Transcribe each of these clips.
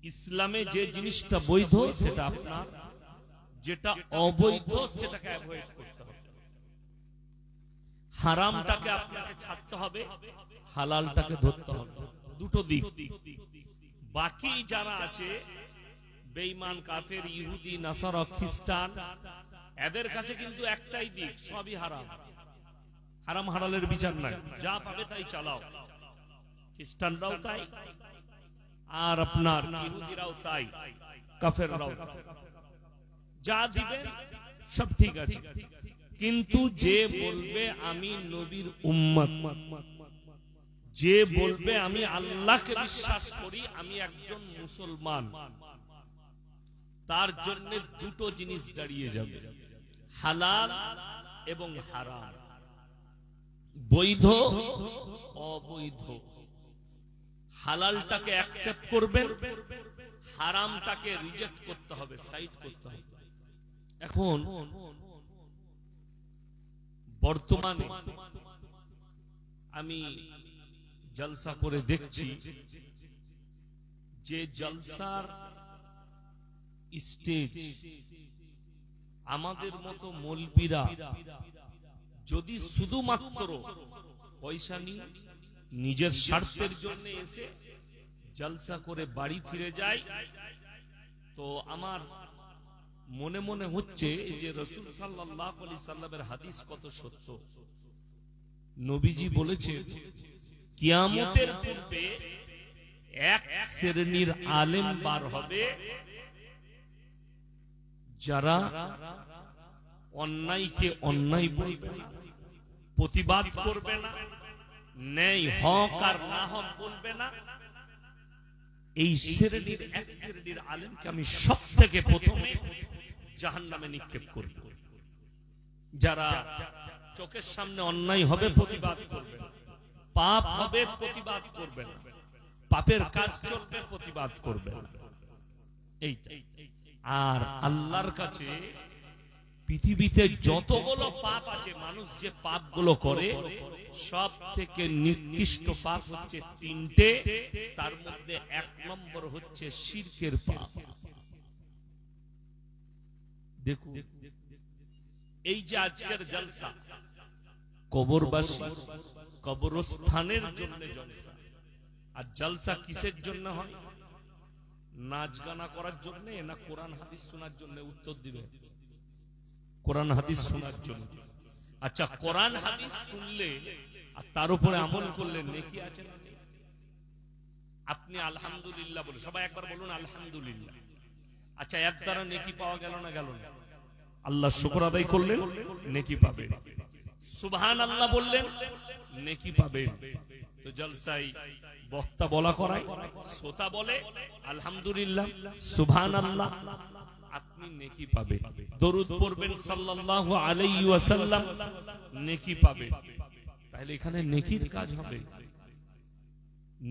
ইসলামে যে জিনিসটা বৈধ সেটা আপনার, যেটা অবৈধ সেটাকে অ্যাভয়েড করতে হবে। হারামটাকে আপনাকে ছাড়তে হবে, হালালটাকে ধরতে হবে, দুটো দিক। বাকি যারা আছে বেঈমান, কাফের, ইহুদি, নাসারা, খ্রিস্টান, এদের কাছে কিন্তু একটাই দিক, সবই হারাম। হারাম হালালের বিচার নাই, যা পাবে তাই চালাও। খ্রিস্টানরাও তাই, আর আপনার ইহুদিরাও তাই, কাফেররাও যা দিবেন সব ঠিক আছে। কিন্তু যে বলবে আমি নবীর উম্মত, যে বলবে আমি আল্লাহকে বিশ্বাস করি, আমি একজন মুসলমান, তার জন্য দুটো জিনিস দাঁড়িয়ে যাবে, হালাল এবং হারাম, বৈধ অবৈধ। হালালটাকে অ্যাকসেপ্ট করবেন, হারামটাকে রিজেক্ট করতে হবে, সাইড করতে হবে। এখন বর্তমানে আমি জলসা করে দেখছি যে জলসার স্টেজ আমাদের মতো মৌলবীরা যদি শুধুমাত্র পয়সা নিয়ে নিজের স্বার্থের জন্য এসে জলসা করে বাড়ি ফিরে যায়, তো আমার মনে মনে হচ্ছে যে রাসূল সাল্লাল্লাহু আলাইহি সাল্লামের হাদিস কত সত্য। নবীজি বলেছেন কিয়ামতের পূর্বে এক শ্রেণীর আলেম বার হবে যারা অন্যায়কে অন্যায় বলবে না, প্রতিবাদ করবে না, ন্যায় হক আর না হক বলবে না। এই শ্রেণীর এক শ্রেণীর আলেমকে আমি সব থেকে প্রথমে জাহান্নামে নিক্ষেপ করব। যারা চোখের সামনে অন্যায় হবে প্রতিবাদ করবে না, পাপ হবে প্রতিবাদ করবে না, পাপের কাজ চলবে প্রতিবাদ করবে না। এইটাই। আর আল্লাহর কাছে পৃথিবীতে যতগুলো পাপ আছে, মানুষ যে পাপগুলো করে সব থেকে নিকৃষ্ট পাপ হচ্ছে তিনটে। তার মধ্যে এক নম্বর হচ্ছে শিরকের পাপ। দেখুন, এই যে আজকের জলসা কবরবাসী, কবরস্থানের জন্য জলসা। আর জলসা কিসের জন্য হয়? নাচ গানা করার জন্য না কোরআন হাদিস শোনার জন্য? উত্তর দিবে। কোরআন হাদিস শোনার জন্য। আচ্ছা, কোরআন হাদিস শুনলে আর তার উপরে আমল করলে নেকি আছে না? আপনি আলহামদুলিল্লাহ বলে, সবাই একবার বলুন আলহামদুলিল্লাহ। আচ্ছা, এর দ্বারা নেকি পাওয়া গেল না গেল না? আল্লাহ শুকর আদায় করলেন, নেকি পাবেন। সুবহানাল্লাহ বললেন, নেকি পাবেন। তো জলসাই বক্তা বলা করায়, শ্রোতা বলে আলহামদুলিল্লাহ, সুবহানাল্লাহ, আপনি নেকি পাবেন। দরুদ পড়বেন সাল্লাল্লাহু আলাইহি ওয়াসাল্লাম, নেকি পাবেন। তাহলে এখানে নেকির কাজ হবে,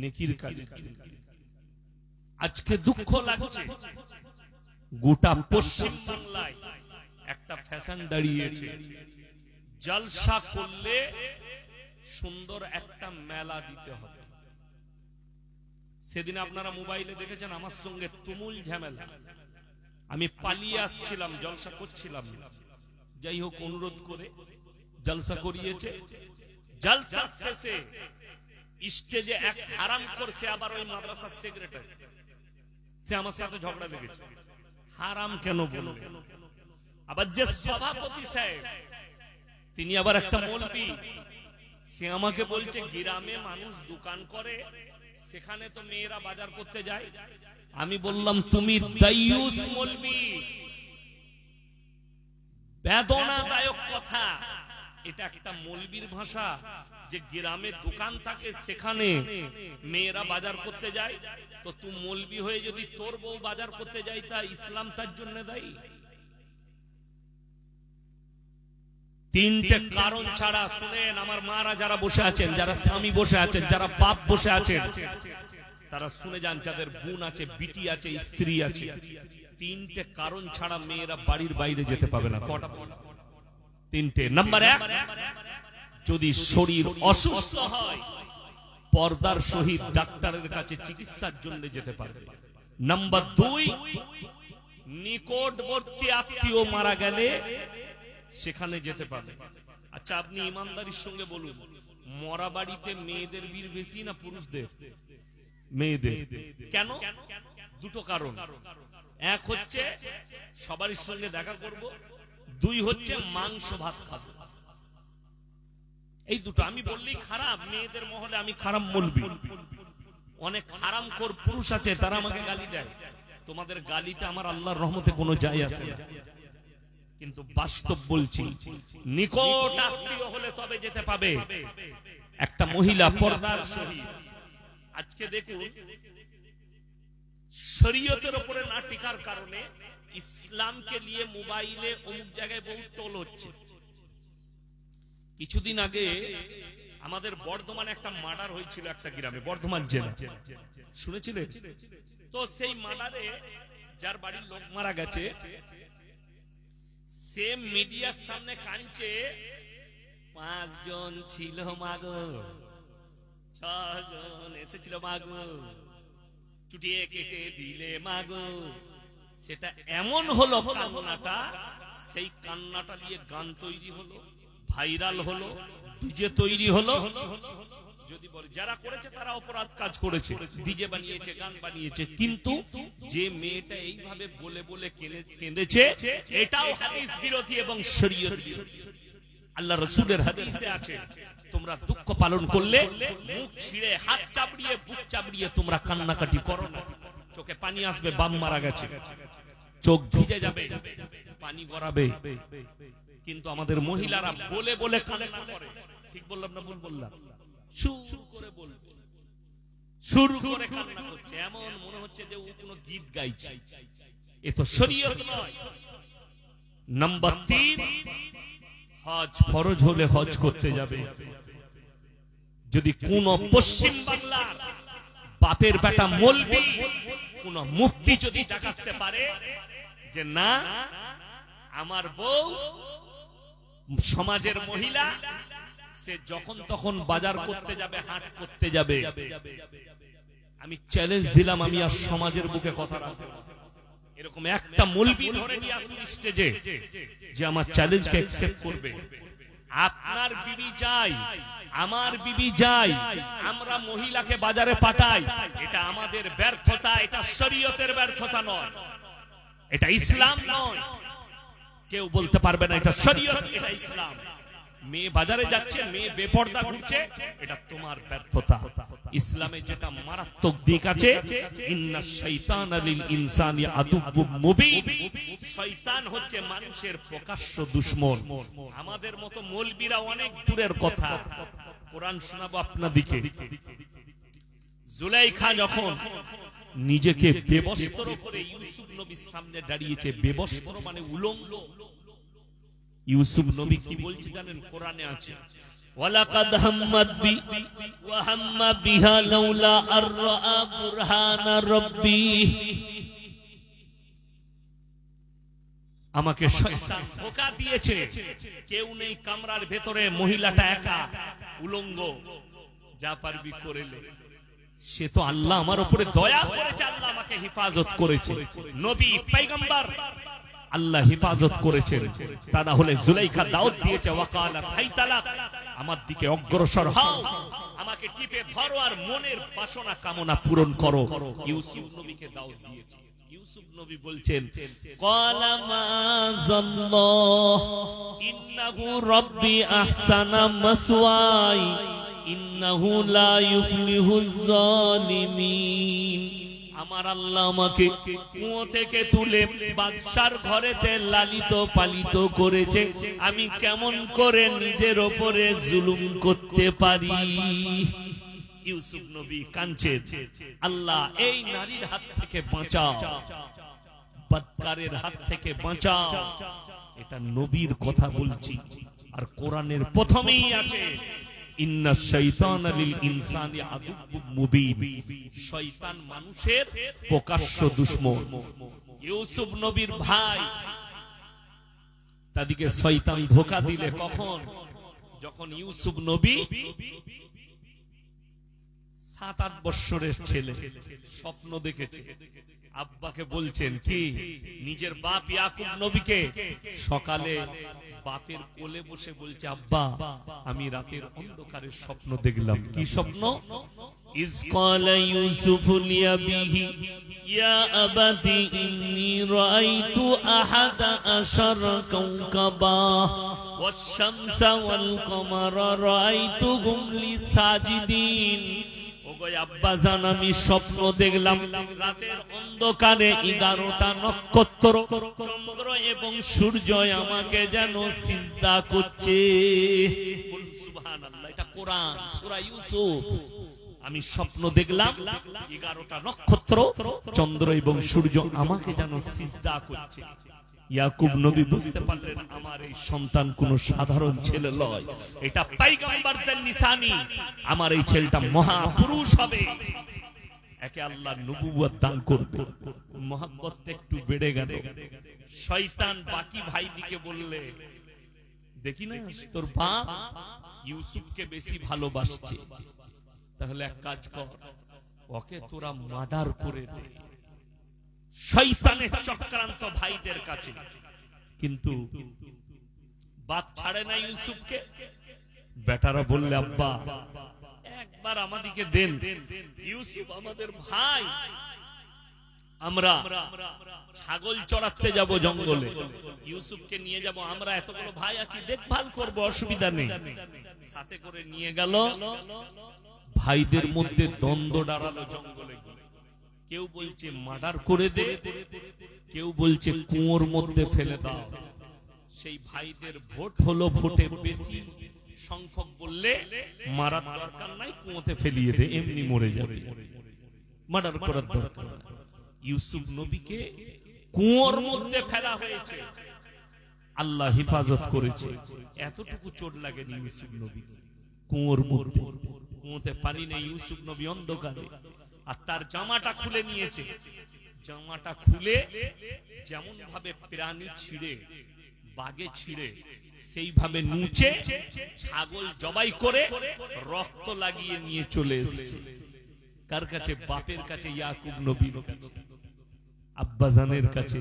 নেকির কাজের জন্য। আজকে দুঃখ লাগছে, গোটা পশ্চিম বাংলায় একটা ফ্যাশন দাঁড়িয়েছে, জলসা করলে সুন্দর একটা মেলা দিতে হবে। সেদিন আপনারা মোবাইলে দেখেছেন আমার সঙ্গে তুমুল ঝামেলা। আমি পালিয়ে আসছিলাম, জলসা করছিলাম। যাই হোক, অনুরোধ করে জলসা করিয়েছে। জলসার শেষে স্টেজে এক হারাম করছে, আবার ওই মাদ্রাসার সেক্রেটারি, সে আমার সাথে ঝগড়া লেগেছে। হারাম কেন বলবে? আবার যে সভাপতি সাহেব, তিনি আবার একটা মৌলবি, সে আমাকে বলছে গ্রামে মানুষ দোকান করে, সেখানে তো মেয়েরা বাজার করতে যায়। আমি বললাম তুমি দাইয়ুস মৌলবি, বেদনাদায়ক কথা। এটা একটা মৌলবির ভাষা যে গ্রামে দোকান থাকে সেখানে মেয়েরা বাজার করতে যায়? তো তুই মৌলবি হয়ে যদি তোর বউ বাজার করতে যায়, তা ইসলাম তার জন্য দায়ী? তিনটে কারণ ছাড়া, শুনেন আমার মারা যারা বসে আছেন, যারা স্বামী বসে আছেন, যারা বাপ বসে আছেন, তারা শুনে যান, যাদের বোন আছে, বিটি আছে, স্ত্রী আছে, তিনটে কারণ ছাড়া মেয়েরা বাড়ির বাইরে যেতে পাবে না। কটা? তিনটে। নাম্বার এক, যদি শরীর অসুস্থ হয় পর্দার সহিত ডাক্তারের কাছে চিকিৎসার জন্য যেতে পারবে। নাম্বার 2, নিকটবর্তী আত্মীয় মারা গেলে সেখানে যেতে পারবে। আচ্ছা, আপনি ইমানদারির সঙ্গে বলুন, মরা বাড়িতে মেয়েদের ভিড় বেশি না পুরুষদের? মেয়েদের। কেন? দুটো কারণ। এক হচ্ছে সবার সঙ্গে দেখা করব, 2 হচ্ছে মাংস ভাত খাবো। এই দুটো। আমি বললেই খারাপ, মেয়েদের মহলে আমি খারাপ বলবি। অনেক হারামখোর পুরুষ আছে, তারা আমাকে গালি দেয়। তোমাদের গালিতে আমার আল্লাহর রহমতে কোনো যায় আসে না, কিন্তু বাস্তব বলছি, নিকট আত্মীয় হলে তবে যেতে পাবে। একটা মহিলা পর্দার সহিত, আজকে দেখুন শরীয়তের উপরে না টিকার কারণে ইসলামকে নিয়ে মোবাইলে অমুক জায়গায় বহু টোল হচ্ছে। কিছুদিন আগে আমাদের বর্ধমানে একটা মার্ডার হয়েছিল একটা গ্রামে, বর্ধমান জেলা, শুনেছিলেন তো? সেই মার্ডারে যার বাড়ির লোক মারা গেছে, সে মিডিয়ার সামনে কাঁদছে, 5 জন ছিল মাগো, 6 জন এসেছিল মাগো, চুটিয়ে কেটে দিলে মাগো। সেটা এমন হলো কান্নাটা, সেই কান্নাটা নিয়ে গান তৈরি হলো, ভাইরাল হলো, ডিজে তৈরি হলো। যদি বলে যারা করেছে তারা অপরাধ কাজ করেছে, ডিজে বানিয়েছে, গান বানিয়েছে, কিন্তু যে মেয়েটা এইভাবে বলে বলে কেঁদেছে, এটাও হাদিস বিরোধী এবং শরীয়ত বিরোধী। আল্লাহ রাসূলের হাদিসে আছে, তোমরা দুঃখ পালন করলে মুখ ছিঁড়ে, হাত চাপড়িয়ে, বুক চাপড়িয়ে তোমরা কান্নাকাটি করো না। চোখে পানি আসবে, বাম মারা গেছে, চোখ ভিজে যাবে, পানি গড়াবে, কিন্তু আমাদের মহিলারা বলে বলে কান্না করে। ঠিক বললাম না ভুল বললাম? শুরু করে বলবে, শুরু করে কান্না করছে, এমন মনে হচ্ছে যে ও কোনো গীত গাইছে। এ তো শরীয়ত নয়। নাম্বার 3, হজ ফরজ হলে হজ করতে যাবে। যদি কোন পশ্চিম বাংলার বাপের বেটা মৌলবি, কোন মুফতি যদি দেখাতে পারে যে না আমার বউ সমাজের মহিলা, সে যখন তখন বাজার করতে যাবে, হাট করতে যাবে, আমি চ্যালেঞ্জ দিলাম, আমি আর সমাজের বুকে কথা রাখবো। এরকম একটা মৌলবি ধরে নিয়ে আসুন স্টেজে যে আমার চ্যালেঞ্জকে অ্যাকসেপ্ট করবে। আপনার বিবি যায়, আমার বিবি যায়, আমরা মহিলাকে বাজারে পাঠাই, এটা আমাদের ব্যর্থতা, এটা শরীয়তের ব্যর্থতা নয়, এটা ইসলাম নয়। কেউ বলতে পারবে না এটা শরীয়ত, এটা ইসলাম। মেয়ে বাজারে যাচ্ছে, মেয়ে বেপর্দা ঘুরছে, এটা তোমার ব্যর্থতা। ইসলামে যেটা মারাত্মক দিক আছে, ইন্নাশ শাইতানা লিল ইনসানি আদুব্বুম মুবিন, শয়তান হচ্ছে মানুষের প্রকাশ্য দুশমন। আমাদের মতো মৌলবীরা অনেক দূরের কথা। কোরআন শোনাবো আপনাদেরকে। জুলাইখা যখন নিজেকে বেবস্ত্র করে ইউসুফ নবীর সামনে দাঁড়িয়েছে, বেবস্ত্র মানে উলঙ্গ। ইউসুফ নবী কি বলছে জানেন? কোরআনে আছে, ওয়ালাকাদ হাম্মাত বি ওয়া হাম্মা বিহা লাউলা আররা বুরহানা রাব্বি। আমাকে শয়তান ধোঁকা দিয়েছে, কেউ নেই কামরার ভেতরে, মহিলাটা একা, উলঙ্গ, যা পারবি করে লে। সে তো আল্লাহ আমার উপরে দয়া করেছে, আল্লাহ আমাকে হেফাজত করেছে। নবী পয়গম্বর, আল্লাহ হেফাজত করেছেন। তা না হলে জুলাইখা দাওয়াত দিয়েছে, ওয়াকালাত হাইতালাক, আমার দিকে অগ্রসর হও, আমাকে টিপে ধরো আর মনের বাসনা কামনা পূরণ করো। ইউসুফ নবীকে দাওয়াত দিয়েছে। ইউসুফ নবী বলছেন, ক্বালা মাযাল্লাহ ইন্নাহু রাব্বি আহসানা মাসওয়াই ইন্নাহু লা ইউফলিহুজ জালিমিন। আমার আল্লাহ আমাকে কুয়ো থেকে তুলে বাদশার ঘরেতে লালিত পালিত করেছে, আমি কেমন করে নিজের ওপরে জুলুম করতে পারি। ইউসুফ নবী কাঁদছেন, আল্লাহ এই নারীর হাত থেকে বাঁচাও, বদকারের হাত থেকে বাঁচাও। এটা নবীর কথা বলছি, আর কোরআনের প্রথমেই আছে, ইন্নাশ শাইতানা লিল ইনসানি আদুব্বুম মুবিন, শয়তান মানুষের প্রকাশ্য দুশমন। ইউসুফ নবীর ভাই, তাদেরকে শয়তান ধোঁকা দিলে কখন? যখন ইউসুফ নবী 7-8 বছরের ছেলে স্বপ্ন দেখেছে, আব্বাকে বলছেন কি, নিজের বাপ ইয়াকুব নবীকে সকালে বাপের কোলে বসে বলছে, আব্বা আমি রাতের অন্ধকারে স্বপ্ন দেখলাম। কি স্বপ্ন? ইজ ক্বালা ইউসুফ লিআবিহি ইয়া আবাতি ইন্নী রাআইতু আহাদা আশারা কাওকাবা ওয়াশ শামসা ওয়াল কমারা রাআইতুহুম লিসাজিদিন। আব্বাজান আমি স্বপ্ন দেখলাম রাতের অন্ধকারে 11টা নক্ষত্র, চন্দ্র এবং সূর্য আমাকে যেন সিজদা করছে। সুবহানাল্লাহ, এটা কোরআন, সূরা ইউসুফ। আমি স্বপ্ন দেখলাম 11টা নক্ষত্র, চন্দ্র এবং সূর্য আমাকে যেন সিজদা করছে। ইয়াকুব নবী বুঝতে পারলেন আমার এই সন্তান কোন সাধারণ ছেলে নয়, এটা পয়গম্বরদের নিশানি। আমার এই ছেলেটা মহাপুরুষ হবে, একে আল্লাহ নবুয়ত দান করবে। মহব্বতটা একটু বেড়ে গেল। শয়তান বাকি ভাইদিকে বললে, দেখি না তোর বাপ ইউসুফকে বেশি ভালোবাসছে, তাহলে এক কাজ কর, ওকে তোরা মার্ডার করে দে। শয়তানের চক্রান্ত ভাইদের কাছে, কিন্তু বাপ ছাড়ে না ইউসুফকে। বেটারা বললে, আব্বা একবার আমাদিকে দেন, ইউসুফ আমাদের ভাই, আমরা ছাগল চড়াতে যাব জঙ্গলে, ইউসুফকে নিয়ে যাব, আমরা এতগুলো ভাই আছি, দেখভাল করব, অসুবিধা নেই। সাথে করে নিয়ে গেল, ভাইদের মধ্যে দ্বন্দ্ব দাঁড়ালো জঙ্গলে। কেউ বলছে মার্ডার করে দে, কেউ বলছে কুয়োর মধ্যে ফেলে দাও। সেই ভাইদের ভোট হলো, ভোটে বেশি সংখ্যক বললে মারার দরকার নাই, কুয়োতে ফেলিয়ে দে, এমনি মরে যাবে, মার্ডার করার দরকার নাই। ইউসুফ নবীকে কুয়োর মধ্যে ফেলা হয়েছে, আল্লাহ হেফাজত করেছে। এতটুকু চোট লাগেনি ইউসুফ নবী। কুয়োর মধ্যে, কুয়োতে পানি নেই, ইউসুফ নবী অন্ধকারে, আর তার জামাটা খুলে নিয়েছে। জামাটা খুলে যেমন ভাবে প্রাণী ছিঁড়ে, বাগে ছিঁড়ে, সেইভাবে নুচে ছাগল জবাই করে রক্ত লাগিয়ে নিয়ে চলে এসেছে। কার কাছে? বাপের কাছে, ইয়াকুব নবীর কাছে, আব্বাজানের কাছে।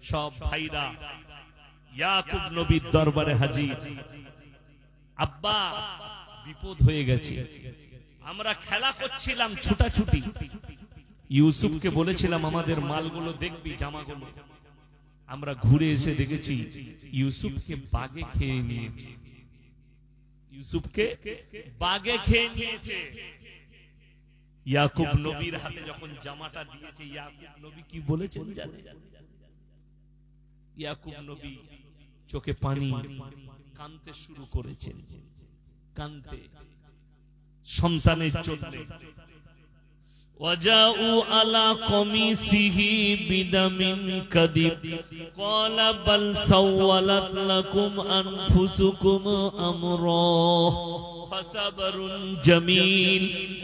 সব ভাইরা ইয়াকুব নবীর দরবারে হাজির। আব্বা বিপদ হয়ে গেছে, আমরা খেলা করছিলাম ছুটাছুটি, ইউসুফকে বলেছিলাম আমাদের মালগুলো দেখবি, জামাগুলো। আমরা ঘুরে এসে দেখেছি ইউসুফকে বাগে খেয়ে নিয়েছে, ইউসুফকে বাগে খেয়ে নিয়েছে। ইয়াকুব নবীর হাতে যখন জামাটা দিয়েছে, ইয়াকুব নবী কি বলেছেন জানেন? ইয়াকুব নবী চোখে পানি, কাঁদতে শুরু করেছেন, কাঁদতে সন্তানের জন্য। ওয়াজাউ আলা কমিসিহি বিদামিন কাদিব ক্বালা বাল সাওয়ালাত লাকুম আনফুসুকুম আমরা ফাসাবরুন জামিল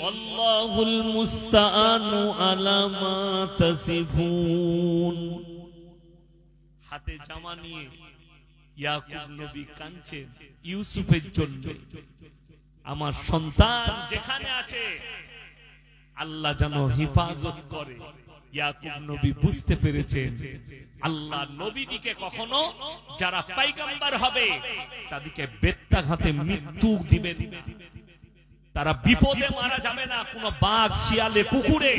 আল্লাহুল মুস্তাআনু আলা মা তাসিফুন। হাতে জামা নিয়ে ইয়াকুব নবী কাঁদছেন ইউসুফের জন্য। আমার সন্তান যেখানে আছে আল্লাহ যেন হেফাজত করে। ইয়াকুব নবী বুঝতে পেরেছেন আল্লাহ নবীদিকে কখনো যারা পয়গম্বর হবে তাদেরকে বেত্রাঘাতে মৃত্যু দিবেন, তারা বিপদে মারা যাবে না, কোন বাঘ শিয়ালে কুকুরে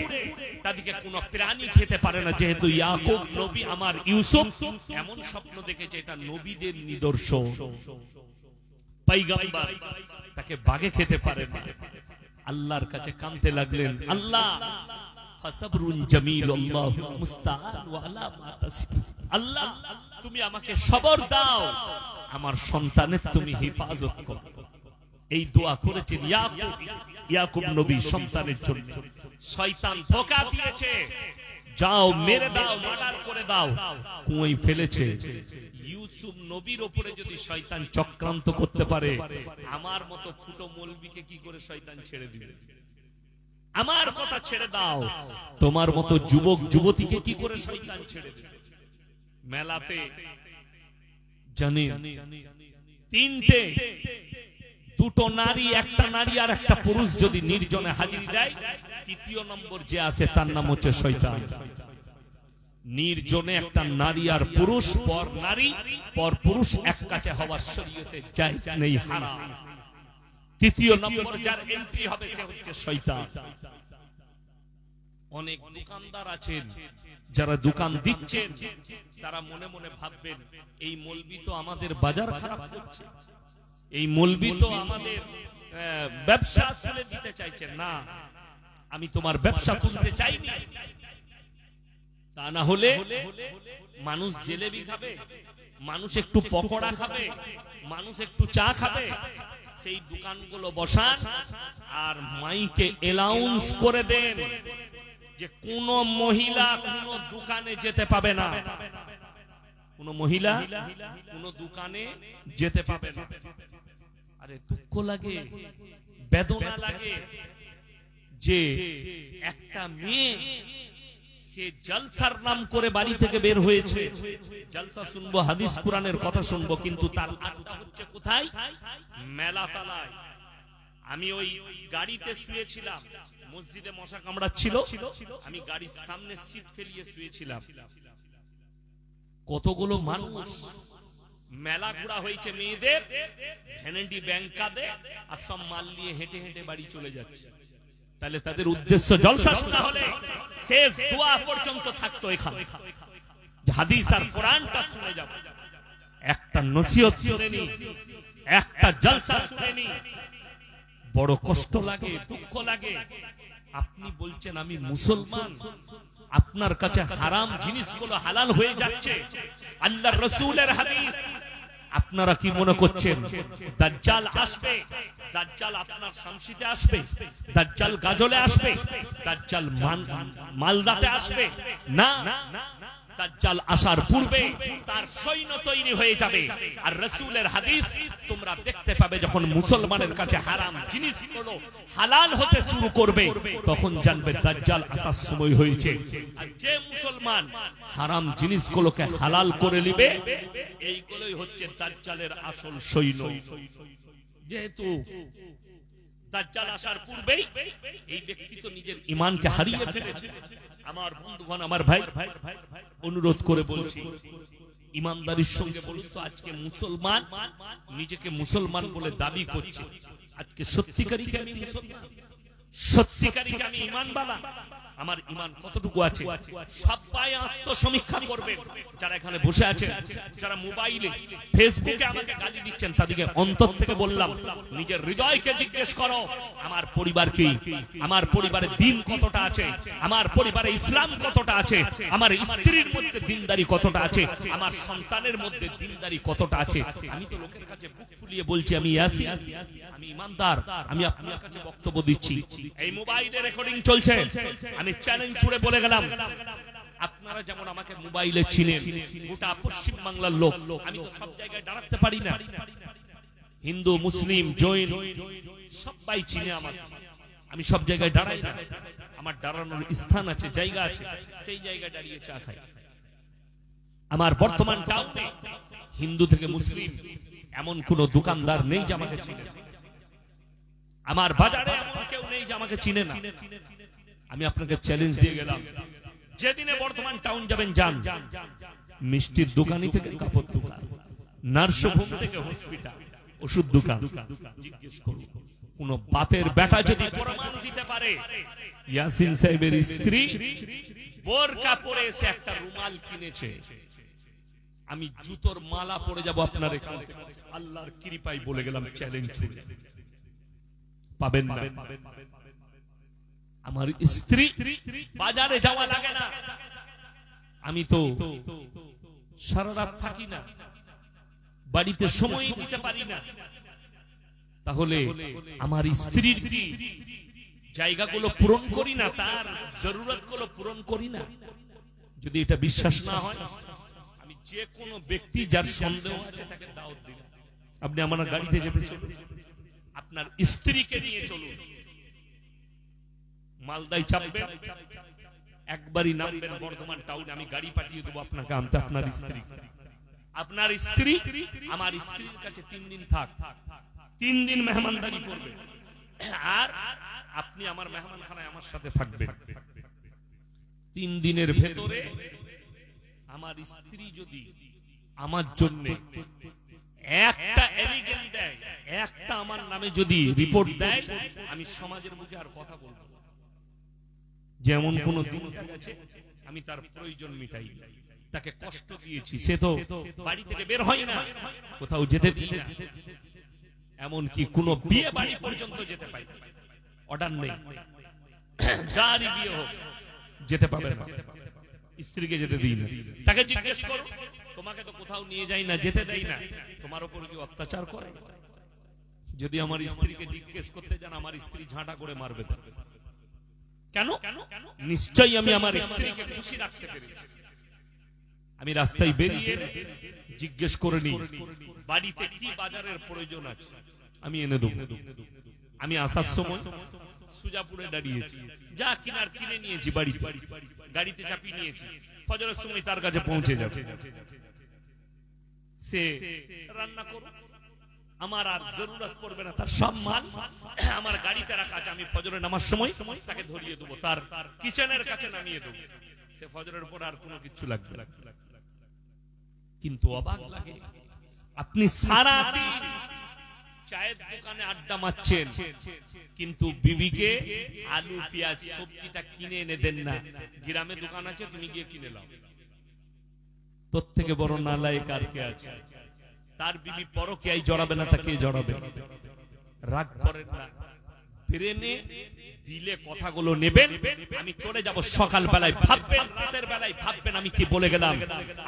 তাদেরকে কোন প্রাণী খেতে পারে না। যেহেতু ইয়াকুব নবী আমার ইউসুফ এমন স্বপ্ন দেখেছে, এটা নবীদের নিদর্শন, পয়গম্বর তাকে বাঘে খেতে পারে না। আল্লাহর কাছে কাঁদতে লাগলেন, আল্লাহ ফাসাবরুন জামিল আল্লাহুল মুস্তাআন ওয়া আলা মা তাসিফুন। আল্লাহ তুমি আমাকে সবর দাও, আমার সন্তানের তুমি হেফাজত করো। এই দোয়া করেছেন ইয়াকুব নবী সন্তানের জন্য। শয়তান ধোঁকা দিয়েছে, যাও মেরে দাও, মার্ডার করে দাও, কুয়োয় ফেলেছে। ইউসুফ নবীর উপরে যদি শয়তান চক্রান্ত করতে পারে, আমার মতো ফুটো মৌলবীকে কি করে শয়তান ছেড়ে দিবে? আমার কথা ছেড়ে দাও, তোমার মতো যুবক যুবতীকে কি করে শয়তান ছেড়ে দিবে? মেলাতে জানেন 3টে দুটো নারী, একটা নারী আর একটা পুরুষ যদি নির্জনে হাজিরি দেয়, তৃতীয় নম্বর যে আছে তার নাম হচ্ছে শয়তান। নির্জনে একটা নারী আর পুরুষ, পর নারী পর পুরুষ এক কাছে হওয়ার শরীয়তে জায়েজ নেই, হারাম। তৃতীয় নম্বর যার এন্ট্রি হবে সে হচ্ছে শয়তান। অনেক দোকানদার আছেন যারা দোকান দিচ্ছেন, তারা মনে মনে ভাববেন এই মৌলবি তো আমাদের বাজার খারাপ করছে, এই মৌলবি তো আমাদের ব্যবসা তুলে দিতে চাইছেন। না, আমি তোমার ব্যবসা তুলতে চাইনি। তা না হলে মানুষ জিলেবি খাবে, মানুষ একটু পকোড়া খাবে, মানুষ একটু চা খাবে। সেই দোকানগুলো বসান আর মাইকে অ্যানাউন্স করে দেন যে কোন মহিলা কোন দোকানে যেতে পাবে না, কোন মহিলা কোন দোকানে যেতে পাবে না। আরে দুঃখ লাগে, বেদনা লাগে যে একটা মেয়ে সে জলসার নাম করে বাড়ি থেকে বের হয়েছে, জলসা শুনবো, হাদিস কোরআনের কথা শুনবো, কিন্তু তার আড্ডা হচ্ছে কোথায়? মেলা তালায়। আমি ওই গাড়িতে শুয়েছিলাম, মসজিদে মশা কামড়াচ্ছিল, আমি গাড়ির সামনে সিট ফেলিয়ে শুয়েছিলাম। কতগুলো মানুষ, মেলা ঘোরা হয়েছে মেয়েদের, ভ্যানিটি ব্যাংক কাঁদে আর সব মাল নিয়ে হেঁটে হেঁটে বাড়ি চলে যাচ্ছে। তাহলে তাদের উদ্দেশ্য জলসা শোনা হলে শেষ দোয়া পর্যন্ত থাকতো এখানে, হাদিস আর কোরআনটা শুনে যাব। একটা নসিহত শুনেনি, একটা জলসা শুনেনি, বড় কষ্ট লাগে, দুঃখ লাগে। আপনি বলছেন আমি মুসলমান, আপনার কাছে হারাম জিনিসগুলো হালাল হয়ে যাচ্ছে, আল্লাহর রাসূলের হাদিস। আপনারা কি মনে করছেন দাজ্জাল আসবে? দাজ্জাল আপনার শামসিতে আসবে, দাজ্জাল গাজলে আসবে, দাজ্জাল মালদাতে আসবে? না, দাজ্জাল আসার পূর্বে তার সৈন্য তৈরি হয়ে যাবে। আর রাসূলের হাদিস তোমরা দেখতে পাবে, যখন মুসলমানের কাছে হারাম জিনিসগুলো হালাল হতে শুরু করবে, তখন জানবে দাজ্জাল আসার সময় হয়েছে। আর যে মুসলমান হারাম জিনিসগুলোকে হালাল করে নেবে, এইগুলোই হচ্ছে দাজ্জালের আসল সৈন্য। যেহেতু দাজ্জাল আসার পূর্বেই এই ব্যক্তি তো নিজের ঈমানকে হারিয়ে ফেলেছে। আমার বন্ধুগণ, আমার ভাই, অনুরোধ করে বলছি, ইমানদারির সঙ্গে বলুন তো, আজকে মুসলমান নিজেকে মুসলমান বলে দাবি করছে, আজকে সত্যিকারী কি আমি মুসলমান? সত্যিকারী কি আমি ঈমানওয়ালা? আমার ঈমান কতটুকু আছে? সবাই আত্মসমীক্ষা করবেন। যারা এখানে বসে আছেন, যারা মোবাইলে ফেসবুকে আমাকে গালি দিচ্ছেন, তাদেরকে অন্তর থেকে বললাম, নিজের হৃদয়কে জিজ্ঞেস করো, আমার পরিবার কি, আমার পরিবারে দিন কতটা আছে, আমার পরিবারে ইসলাম কতটা আছে, আমার স্ত্রীর মধ্যে দিনদারি কতটা আছে, আমার সন্তানের মধ্যে দিনদারি কতটা আছে। আমি তো লোকের কাছে বুক ফুলিয়ে বলছি আমি ইয়াসিন, আমি ইমানদার, আমি আপনার কাছে বক্তব্য দিচ্ছি। এই মোবাইলে রেকর্ডিং চলছে, আমি চ্যালেঞ্জ ছুড়ে বলে গেলাম, আপনারা যেমন আমাকে মোবাইলে চিনেন, গোটা পশ্চিম বাংলার লোক, আমি তো সব জায়গায় দাঁড়াতে পারি না। হিন্দু, মুসলিম, জৈন সবাই চিনে আমাকে, আমি সব জায়গায় দাঁড়াই না। আমার দাঁড়ানোর স্থান আছে, জায়গা আছে, সেই জায়গায় দাঁড়িয়ে চা খাই। আমার বর্তমান টাউনে হিন্দু থেকে মুসলিম এমন কোন দোকানদার নেই যে আমাকে চিনে। আমার বাজারে এমন কেউ নেই যে আমাকে চিনে না। আমি আপনাকে চ্যালেঞ্জ দিয়ে গেলাম, যেদিনে বর্তমান টাউন যাবেন যান, মিষ্টির দোকানি থেকে কাপড় দোকান, নার্সিংহোম থেকে হসপিটাল, ওষুধ দোকান, জিজ্ঞেস করুন কোন বাপের বেটা যদি প্রমাণ দিতে পারে ইয়াসিন সাহেবের স্ত্রী বোরকা পরে এসে একটা রুমাল কিনেছে, আমি জুতোর মালা পরে যাব আপনার এখান থেকে। আল্লাহর কৃপায় বলে গেলাম, চ্যালেঞ্জ ছুড়ে পাবেন না। আমার স্ত্রী বাজারে যাওয়া লাগে না, আমি তো সারা রাত থাকি না, বাড়িতে সময় দিতে পারি না। তাহলে আমার স্ত্রীর কি জায়গাগুলো পূরণ করি না, তার জরুরত গুলো পূরণ করি না? যদি এটা বিশ্বাস না হয়, আমি যে কোনো ব্যক্তি যার সন্দেহ আছে তাকে দাওয়াত দিই, আপনি আমার গাড়িতে চেপে চলুন, আপনার স্ত্রীকে নিয়ে চলুন, মালদায় চাপবেন, একবারই নামবেন বর্ধমান টাউনে, আমি গাড়ি পাঠিয়ে দেবো আপনাকে আনতে। আপনার স্ত্রী, আপনার স্ত্রী আমার স্ত্রীর কাছে 3 দিন থাক, 3 দিন মেহমানদারি করবে, আর আপনি আমার মেহমানখানায় আমার সাথে থাকবেন। 3 দিনের ভেতরে আমার স্ত্রী যদি আমার জন্য একটা এলিগেন্ট দেয়, একটা আমার নামে যদি রিপোর্ট দেয়, আমি সমাজের মুখে আর কথা বলবো না। যেমন কোন দিন গেছে আমি তার প্রয়োজন মিটাই, তাকে কষ্ট দিয়েছি, সে তো বাড়ি থেকে বের হয় না, কোথাও যেতে দিই না, এমনকি কোন বিয়ে বাড়ি পর্যন্ত যেতে পাই, অর্ডার নেই, যারই বিয়ে হোক যেতে পাবে না, স্ত্রীকে যেতে দিই না। তাকে জিজ্ঞেস করো, তোমাকে তো কোথাও নিয়ে যাই না, যেতে দেই না, তোমার উপর কি অত্যাচার করে? যদি আমার স্ত্রীকে জিজ্ঞেস করতে যান, আমার স্ত্রী ঝাঁটা করে মারবে। কেন? নিশ্চয়ই আমি আমার স্ত্রীকে খুশি রাখতে পেরেছি। আমি রাস্তায় বেরিয়ে জিজ্ঞেস করে নিই বাড়িতে কি বাজারের প্রয়োজন আছে, আমি এনে দেবো। আমি আসার সময় সুজাপুরে দাঁড়িয়েছি, যা কিনার কিনে নিয়েছি, গাড়িতে চাপিয়ে নিয়েছি, ফজরের সময় তার কাছে পৌঁছে যাবে, সে রান্না করো, আমার আর জরুরত পড়বে না, তার সব মাল আমার গাড়িতে রাখা আছে, আমি ফজরের নামার সময় তাকে ধরিয়ে দেবো, তার কিচেনের কাছে নামিয়ে দেবো, সে ফজরের পর আর কোনো কিছু লাগবে না। কিন্তু অবাক লাগে, আপনি সারা দিন চায়ের দোকানে আড্ডা মারছেন, কিন্তু বিবিকে আলু পেঁয়াজ সবজিটা কিনে এনে দেন না। গ্রামে দোকান আছে, তুমি গিয়ে কিনে নাও। তোর থেকে বড় নালায়েক আর কে আছে? তার বিবি পরকীয়ায় জড়াবে না, তাকে জড়াবে। রাগ করেন না, ব্রেনে দিলে কথাগুলো নেবেন। আমি চলে যাব সকাল বেলায়, ভাববেন, রাতের বেলায় ভাববেন আমি কি বলে গেলাম।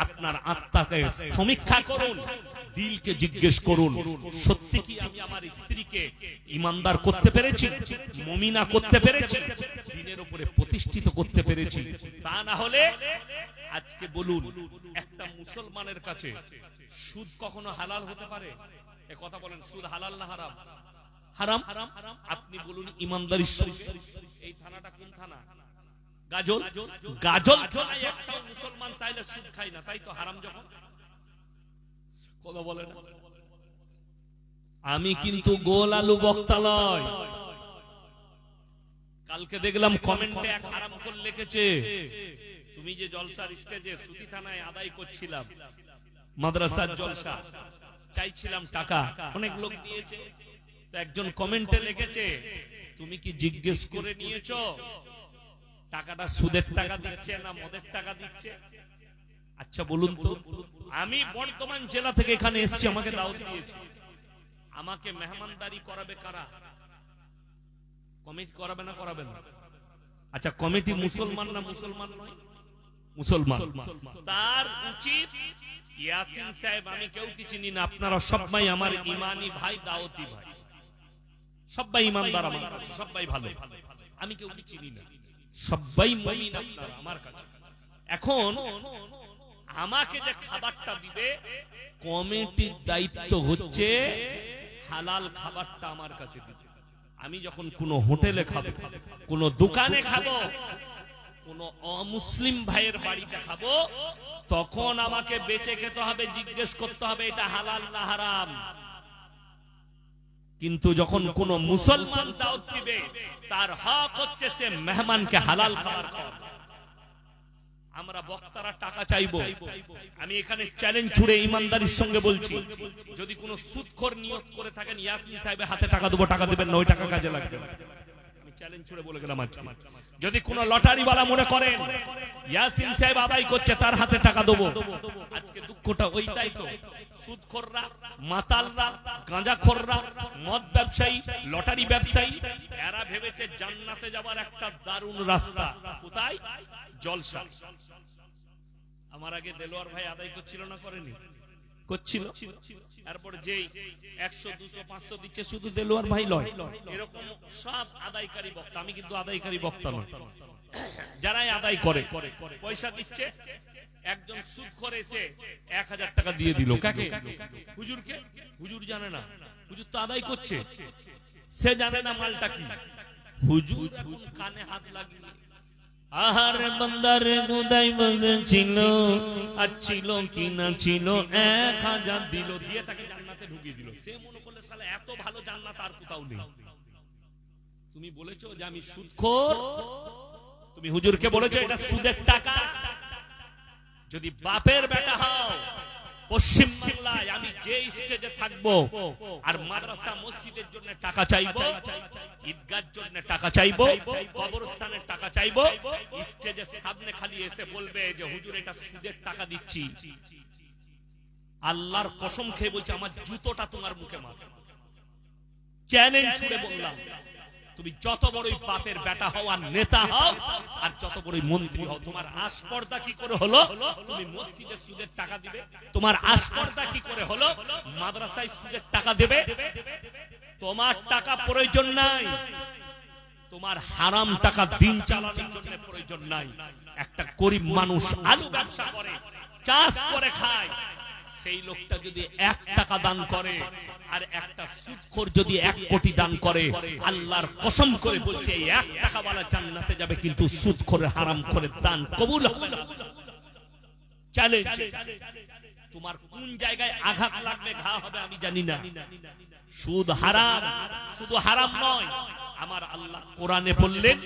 আপনার আত্মাকে সমীক্ষা করুন, দিলকে জিজ্ঞেস করুন, সত্যি কি আমি আমার স্ত্রীকে ইমানদার করতে পেরেছি, মুমিনা করতে পেরেছি, দিনের উপরে প্রতিষ্ঠিত করতে পেরেছি? তা না হলে আজকে বলুন, একটা মুসলমানের কাছে সুদ কখনো হালাল হতে পারে? এ কথা বলেন, সুদ হালাল না হারাম? হারাম। আপনি বলুন ইমানদারির সঙ্গে, এই থানাটা কোন থানা? গাজল। গাজল থানায় একটা মুসলমান তাইলে সুদ খায় না, তাই তো হারাম যখন। কথা বলেন। আমি কিন্তু গোল আলু বক্তা নয়। কালকে দেখলাম কমেন্টে এক হারাম করে লিখেছে, তুমি যে জলসার স্টেজে সুতি থানায় আদায় করছিলাম, মাদ্রাসার জলসা, চাইছিলাম টাকা, অনেক লোক দিয়েছে, তো একজন কমেন্টে লিখেছে, তুমি কি জিজ্ঞেস করে নিয়েছো টাকাটা সুদের টাকা দিচ্ছে না মদের টাকা দিচ্ছে? আচ্ছা বলুন তো, আমি বর্ধমান জেলা থেকে এখানে এসেছি, আমাকে দাওয়াত দিয়েছে, আমাকে মেহমানদারি করাবে কারা? কমিটি করাবে না করাবে না? আচ্ছা, কমিটি মুসলমান না মুসলমান নয়? মুসলমান। তার উচিত, ইয়াসিন সাহেব, আমি কেউ কি চিনি না, আপনারা সবাই আমার ইমানি ভাই, দাওয়াতি ভাই, সবাই ইমানদার আমার কাছে, সবাই ভালো, আমি কেউ কি চিনি না, সবাই মুমিন আপনারা আমার কাছে। এখন আমাকে যে খাবারটা দিবে, কমিটির দায়িত্ব হচ্ছে হালাল খাবারটা আমার কাছে দিবে। আমি যখন কোন হোটেলে খাবো, কোন দোকানে খাবো, কোন অমুসলিম ভাইয়ের বাড়িতে খাবো, তখন আমাকে বেঁচে খেতে হবে, জিজ্ঞেস করতে হবে এটা হালাল না হারাম। কিন্তু যখন কোন মুসলমান দাওয়াত দিবে, তার হক হচ্ছে সে মেহমানকে হালাল খাবার খাওয়াবে। আমরা বক্তারা টাকা চাইবো, আমি এখানে চ্যালেঞ্জ ছুড়ে ইমানদারির সঙ্গে বলছি, যদি কোন সুদখোর নিয়ত করে থাকেন ইয়াসিন সাহেবের হাতে টাকা দেবো, টাকা দিবেন না, ওই টাকা কাজে লাগবে। আমি চ্যালেঞ্জ ছুড়ে বলে গেলাম আজকে। যদি কোন লটারিওয়ালা মনে করেন ইয়াসিন সাহেব আদায় করছে, তার হাতে টাকা দেবো, আজকে দুঃখটা ওইটাই তো। সুদখোররা, মাতালরা, গাঁজাখোররা, মদ ব্যবসায়ী, লটারি ব্যবসায়ী, এরা ভেবেছে জান্নাতে যাবার একটা দারুণ রাস্তা। কোথায়? জলসা। আমার আগে দেলোয়ার ভাই আদায় করছিল না, করেনি? করছিল। এরপর যেই 100, 200, 500 দিচ্ছে, শুধু দেলোয়ার ভাই লয়, এরকম সব আদায়কারী বক্তা। আমি কিন্তু আদায়কারী বক্তা নয়, যারাই আদায় করে পয়সা দিচ্ছে। একজন সুদখোর এসে 1000 টাকা দিয়ে দিল, কাকে? হুজুরকে। হুজুর জানে না, হুজুর তো আদায় করছে, সে জানে না মালটা কি। হুজুর এখন কানে হাত লাগিয়ে, আহারে বান্দারে মুদাই বসেছিল, আর ছিল কি না ছিল, 1000 দিল, দিয়ে তাকে জান্নাতে ঢুকিয়ে দিল। সে মনে করলে শালা এত ভালো জান্নাত আর কোথাও নেই। তুমি বলেছো যে আমি সুদখোর, তুমি হুজুরকে বলেছো এটা সুদের টাকা। যদি বাপের বেটা হও, পশ্চিম বাংলায় আমি যে স্টেজে থাকবো আর মাদ্রাসা মসজিদের জন্য টাকা চাইবো, ঈদগার জন্য টাকা চাইবো, কবরস্থানের টাকা চাইবো, স্টেজের সামনে খালি এসে বলবে যে হুজুর এটা সুদের টাকা দিচ্ছি, আল্লাহর কসম খেয়ে বলছে আমার জুতোটা তোমার মুখে মারবে। চ্যালেঞ্জ ছুড়ে বললাম, তুমি যত বড়ই বাপের বেটা হও আর নেতা হও আর যত বড়ই মন্ত্রী হও, তোমার আস্পর্দা কি করে হলো তুমি মসজিদে সুদের টাকা দিবে? তোমার আস্পর্দা কি করে হলো মাদ্রাসায় সুদের টাকা দেবে? তোমার টাকা প্রয়োজন নাই, তোমার হারাম টাকা দিন চালানোর জন্য প্রয়োজন নাই। একটা গরিব মানুষ আলু ব্যবসা করে, চাষ করে খায়, সেই লোকটা যদি 1 টাকা দান করে আর একটা সুদখোর যদি 1 কোটি দান করে, আল্লাহর কসম করে বলছে এই 1 টাকা ওয়ালা জান্নাতে যাবে, কিন্তু সুদখোরের হারাম করে দান কবুল হবে না। চ্যালেঞ্জ, তোমার কোন জায়গায় আঘাত লাগবে, ঘা হবে আমি জানি না। সুদ হারাম, শুধু হারাম নয়, আমার আল্লাহ কোরআনে বললেন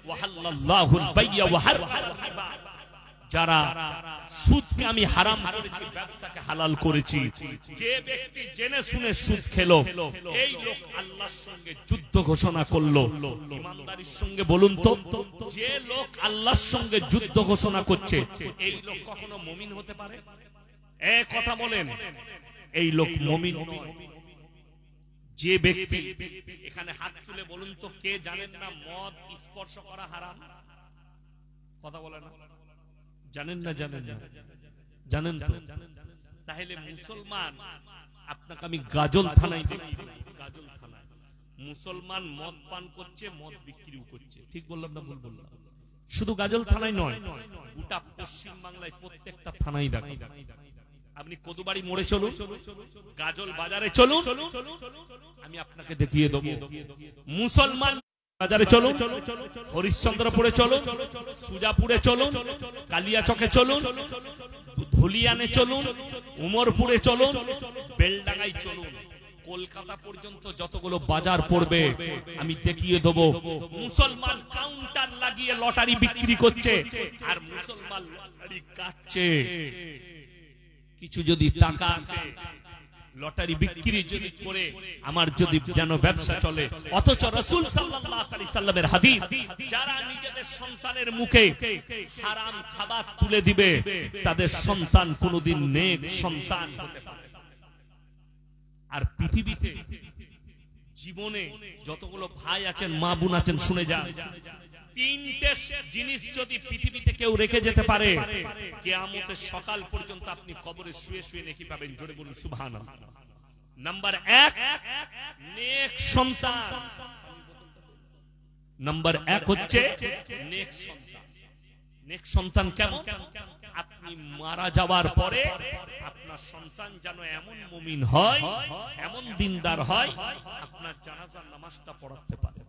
ওয়াহাল্লাল্লাহুল বাইয়া ওয়া হারামাল রিবা, যারা সুদকে আমি হারাম করেছি, ব্যবসাকে হালাল করেছি। যে ব্যক্তি জেনে শুনে সুদ খেলো, এই লোক আল্লাহর সঙ্গে যুদ্ধ ঘোষণা করলো। ইমানদারির সঙ্গে বলুন তো, যে লোক আল্লাহর সঙ্গে যুদ্ধ ঘোষণা করছে, এই লোক কখনো মুমিন হতে পারে? এক কথা বলেন, এই লোক মুমিন নয়। যে ব্যক্তি, এখানে হাত তুলে বলুন তো কে জানেন না মদ স্পর্শ করা হারাম? কথা বলে না, জানেন না? জানেন না? জানেন তো? তাহলে মুসলমান, আপনাকে আমি গাজল থানায় দেখি, গাজল থানায় মুসলমান মদ পান করছে, মদ বিক্রিও করছে। ঠিক বললাম না ভুল বললাম? শুধু গাজল থানায় নয়, গোটা পশ্চিম বাংলায় প্রত্যেকটা থানায় দেখেন। আপনি কদুবাড়ি মোড়ে চলুন, গাজল বাজারে চলুন, আমি আপনাকে দেখিয়ে দেবো। মুসলমান বাজারে চলুন, হরিশ্চন্দ্রপুরে চলুন, সুজাপুরে চলুন, কালিয়াচকে চলুন, ধুলিয়ানে চলুন, উমরপুরে চলুন, বেলডাঙ্গায় চলুন, কলকাতা পর্যন্ত যতগুলো বাজার পড়বে আমি দেখিয়ে দেবো। মুসলমান কাউন্টার লাগিয়ে লটারি বিক্রি করছে আর মুসলমান লটারি কাটছে। কিছু যদি টাকা আসে, লটারি বিক্রি যদি করে আমার যদি যেন ব্যবসা চলে। অথচ রাসূল সাল্লাল্লাহু আলাইহি সাল্লামের হাদিস, যারা নিজেদের সন্তানের মুখে হারাম খাবার তুলে দিবে, তাদের সন্তান কোনোদিন নেক সন্তান হতে পারে না। আর পৃথিবীতে জীবনে যতগুলো ভাই আছেন, মা বোন আছেন, শুনে যান, 3টে জিনিস যদি পৃথিবীতে কেউ রেখে যেতে পারে, কিয়ামতের সকাল পর্যন্ত আপনি কবরে শুয়ে শুয়ে নেকি পাবেন। জোরে বলুন সুবহানাল্লাহ। নাম্বার 1, নেক সন্তান। নাম্বার 1 হচ্ছে নেক সন্তান। নেক সন্তান কেমন? আপনি মারা যাওয়ার পরে আপনার সন্তান যেন এমন মুমিন হয়, এমন দিনদার হয়, আপনার জানাজার নামাজটা পড়াতে পারে,